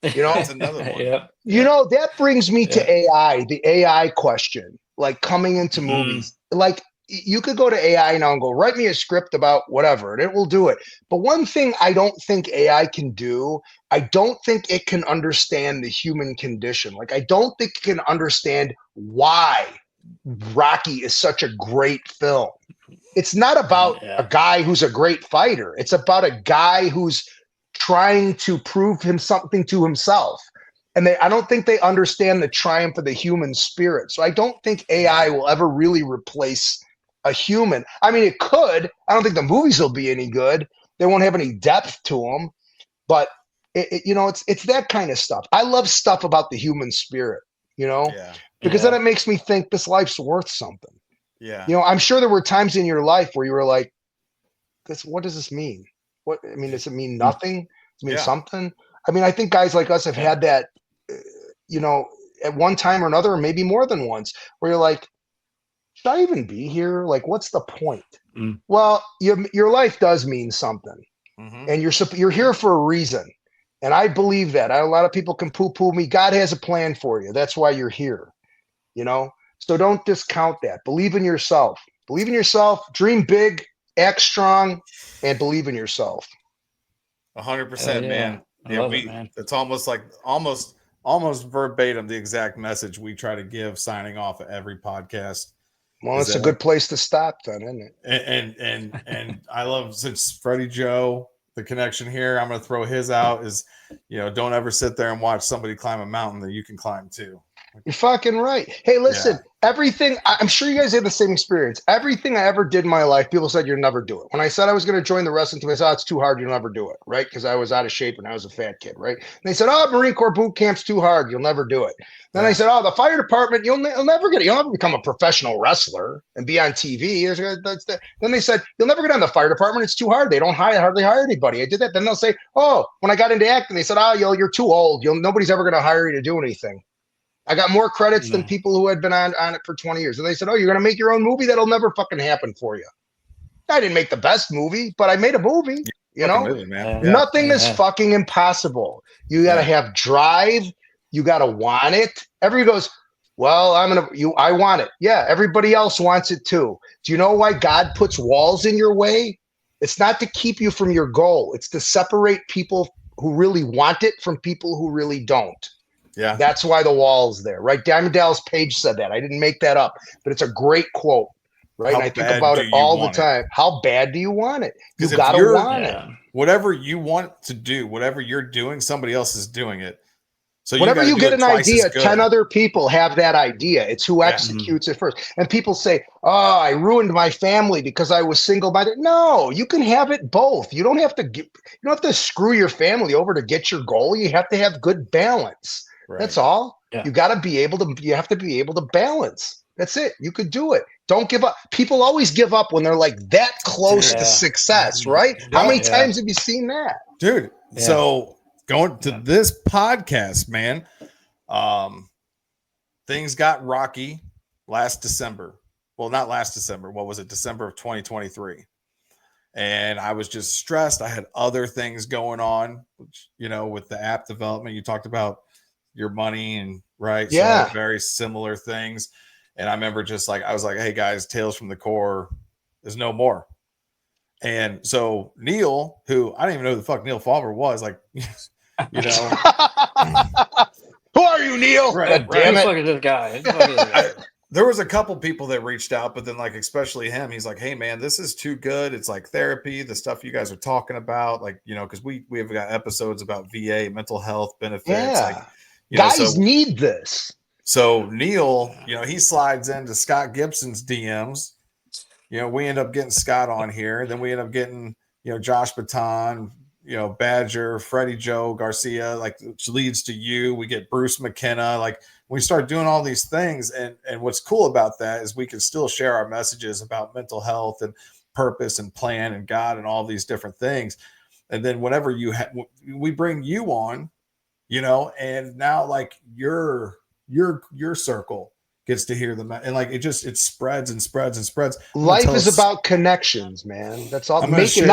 That's another one. That brings me to AI, the AI question, like coming into movies. Like you could go to AI now and go, write me a script about whatever, and it will do it. But one thing I don't think AI can do, I don't think it can understand the human condition. Like, I don't think it can understand why Rocky is such a great film. It's not about a guy who's a great fighter. It's about a guy who's trying to prove something to himself. And I don't think they understand the triumph of the human spirit. So I don't think AI will ever really replace a human. I mean, it could. I don't think the movies will be any good. They won't have any depth to them. But it's that kind of stuff. I love stuff about the human spirit, because then it makes me think this life's worth something. Yeah. I'm sure there were times in your life where you were like, what does this mean? What, I mean, does it mean nothing? Does it mean Yeah. something? I mean, I think guys like us have had that, you know, at one time or another, or maybe more than once, where you're like, should I even be here? Like, what's the point? Mm. Well, your life does mean something, and you're here for a reason. And I believe that. A lot of people can poo-poo me. God has a plan for you. That's why you're here, you know? So don't discount that. Believe in yourself. Believe in yourself. Dream big, act strong, and believe in yourself. 100%, man. I love it, man. It's almost like almost verbatim the exact message we try to give signing off of every podcast. Well, it's a good place to stop then, isn't it? And I love, since Freddie Joe, the connection here, I'm going to throw his out is, you know, don't ever sit there and watch somebody climb a mountain that you can climb too. You're fucking right. Hey, listen, everything, I'm sure you guys had the same experience. Everything I ever did in my life, people said you'll never do it. When I said I was going to join the wrestling team, I said, it's too hard. You'll never do it. Right. Because I was out of shape and I was a fat kid. Right. And they said, oh, Marine Corps boot camp's too hard. You'll never do it. Then I said, oh, the fire department, you'll never get it. You'll never become a professional wrestler and be on TV. Then they said, you'll never get on the fire department. It's too hard. They don't hardly hire anybody. I did that. Then they'll say, oh, when I got into acting, they said, oh, you're too old. Nobody's ever going to hire you to do anything. I got more credits than people who had been on it for 20 years. And they said, oh, you're going to make your own movie? That'll never fucking happen for you. I didn't make the best movie, but I made a movie, you know? Movie, man. Nothing is fucking impossible. You got to have drive. You got to want it. Everybody goes, well, I want it. Yeah, everybody else wants it too. Do you know why God puts walls in your way? It's not to keep you from your goal. It's to separate people who really want it from people who really don't. Yeah, that's why the wall's there, right? Diamond Dallas Page said that. I didn't make that up, but it's a great quote, right? And I think about it all the time. How bad do you want it? You gotta want it. Whatever you want to do, whatever you're doing, somebody else is doing it. So whenever you get an idea, 10 other people have that idea. It's who executes it first. And people say, oh, I ruined my family because I was single-minded. No, you can have it both. You don't have to screw your family over to get your goal. You have to have good balance. Right. That's all. Yeah. You have to be able to balance. That's it. You could do it. Don't give up. People always give up when they're like that close to success, right? How many times have you seen that? Dude, so going to this podcast, man, things got rocky last December. Well, not last December. What was it? December of 2023. And I was just stressed. I had other things going on, which, you know, with the app development, you talked about your money and so very similar things. And I remember just like I was like, hey guys, Tales from the Corps is no more. And so Neil, who I didn't even know who the fuck Neil Falmer was, like, you know, who are you, Neil? Right, damn it. Look at this guy. There was a couple people that reached out, but then like especially him, he's like, hey man, this is too good. It's like therapy, the stuff you guys are talking about, like, you know, because we have got episodes about VA mental health benefits. Like, guys need this. So Neil, you know, he slides into Scott Gibson's DMs. You know, we end up getting Scott on here. Then we end up getting, you know, Josh Baton, you know, Badger, Freddie Joe Garcia, like, which leads to you. We get Bruce McKenna. Like, we start doing all these things. And what's cool about that is we can still share our messages about mental health and purpose and plan and God and all these different things. And then whenever we bring you on, you know, and now like your circle gets to hear them, and like it spreads and spreads and spreads. Life is about connections, man. That's all. Making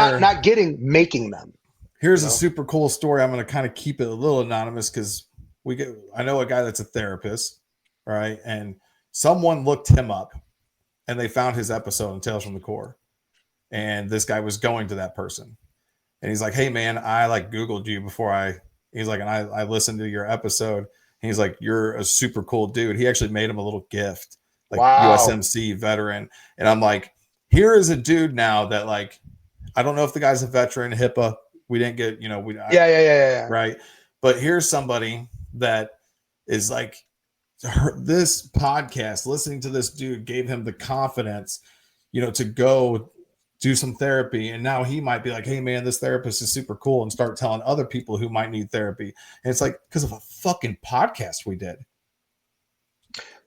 them. Here's a super cool story. I'm going to kind of keep it a little anonymous because I know a guy that's a therapist, right? And someone looked him up and they found his episode on Tales from the Corps. And this guy was going to that person. And he's like, hey man, I like Googled you before he's like, and I listened to your episode. And he's like, you're a super cool dude. He actually made him a little gift, like USMC veteran. And I'm like, here is a dude now that like, I don't know if the guy's a veteran, HIPAA. We didn't get, you know, yeah. Right. But here's somebody that is like, this podcast, listening to this dude gave him the confidence, you know, to go do some therapy. And now he might be like, hey man, this therapist is super cool, and start telling other people who might need therapy. And it's like, because of a fucking podcast we did.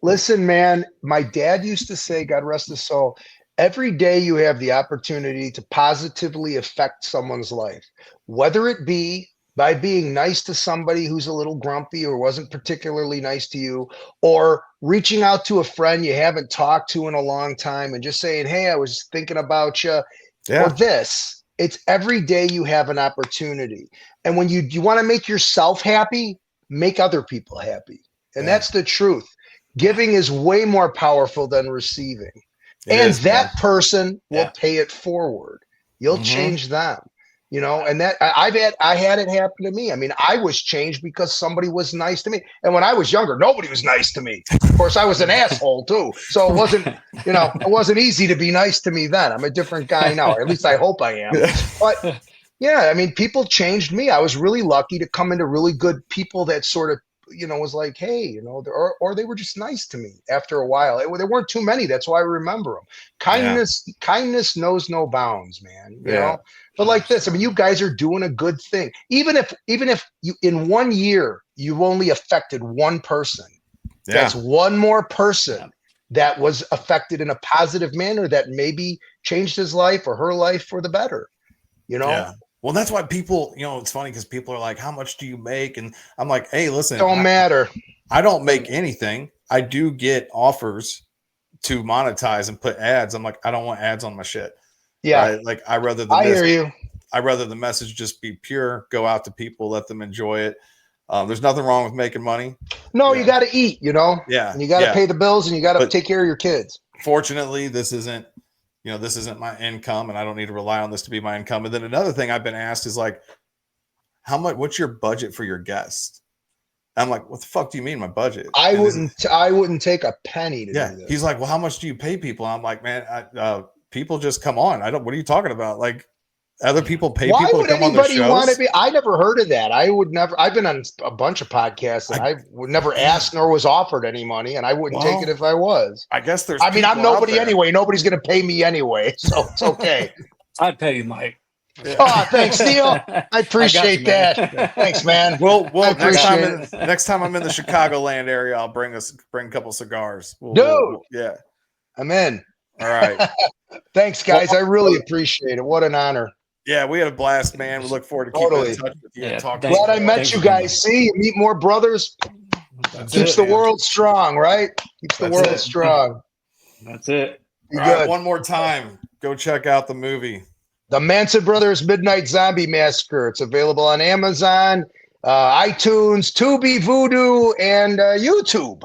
Listen, man, my dad used to say, God rest his soul, Every day you have the opportunity to positively affect someone's life, whether it be by being nice to somebody who's a little grumpy or wasn't particularly nice to you, or reaching out to a friend you haven't talked to in a long time and just saying, hey, I was thinking about you, or this. It's every day you have an opportunity. And when you want to make yourself happy, make other people happy. And that's the truth. Giving is way more powerful than receiving. That person will pay it forward. You'll change them, you know, and that I had it happen to me. I mean, I was changed because somebody was nice to me. And when I was younger, nobody was nice to me. Of course, I was an asshole too. So it wasn't, you know, it wasn't easy to be nice to me then. I'm a different guy now, or at least I hope I am. But yeah, I mean, people changed me. I was really lucky to come into really good people that sort of, you know, was like, hey, you know, or they were just nice to me after a while. There weren't too many. That's why I remember them. Kindness knows no bounds, man. You know, but like this, I mean, you guys are doing a good thing. Even if you in 1 year you've only affected one person, that's one more person that was affected in a positive manner that maybe changed his life or her life for the better. You know. Yeah. Well, that's why people, you know, it's funny because people are like, how much do you make? And I'm like, hey, listen, don't matter. I don't make anything. I do get offers to monetize and put ads. I'm like, I don't want ads on my shit. Yeah. Right? Like I rather the message just be pure, go out to people, let them enjoy it. There's nothing wrong with making money. No, you got to eat, you know? Yeah. And you got to pay the bills and you got to take care of your kids. Fortunately, this isn't my income and I don't need to rely on this to be my income. And then another thing I've been asked is like, what's your budget for your guest? I'm like, what the fuck do you mean my budget? I wouldn't take a penny to do this. He's like, well, how much do you pay people? I'm like, man, people just come on. What are you talking about? Like other people pay people to come on their shows? Want to be? I never heard of that. I've been on a bunch of podcasts and I would never ask nor was offered any money and I wouldn't take it if I was. I guess I'm nobody anyway. Nobody's going to pay me anyway. So it's okay. I'd pay you, Mike. Yeah. Oh, thanks, Neil. I appreciate that. Thanks, man. Well, next time I'm in the Chicagoland area, I'll bring a couple cigars. Yeah. I'm in. All right. Thanks, guys. I really appreciate it. What an honor. Yeah, we had a blast, man. We look forward to keeping in touch with you. Glad I met you guys. See, you meet more brothers. Keeps the world strong, right? Keeps the world strong. That's it. All right, one more time. Go check out the movie. The Manson Brothers Midnight Zombie Massacre. It's available on Amazon, iTunes, Tubi, Vudu, and YouTube.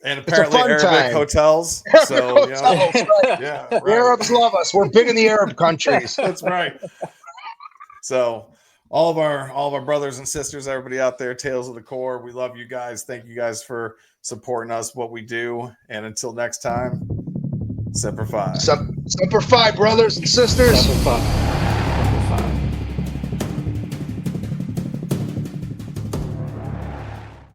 And apparently Arabic hotels. So, right. The Arabs love us. We're big in the Arab countries. That's right. So all of our brothers and sisters, everybody out there, Tales of the Corps, we love you guys. Thank you guys for supporting us, what we do. And until next time, Semper Fi. Semper Fi, brothers and sisters. Semper Fi.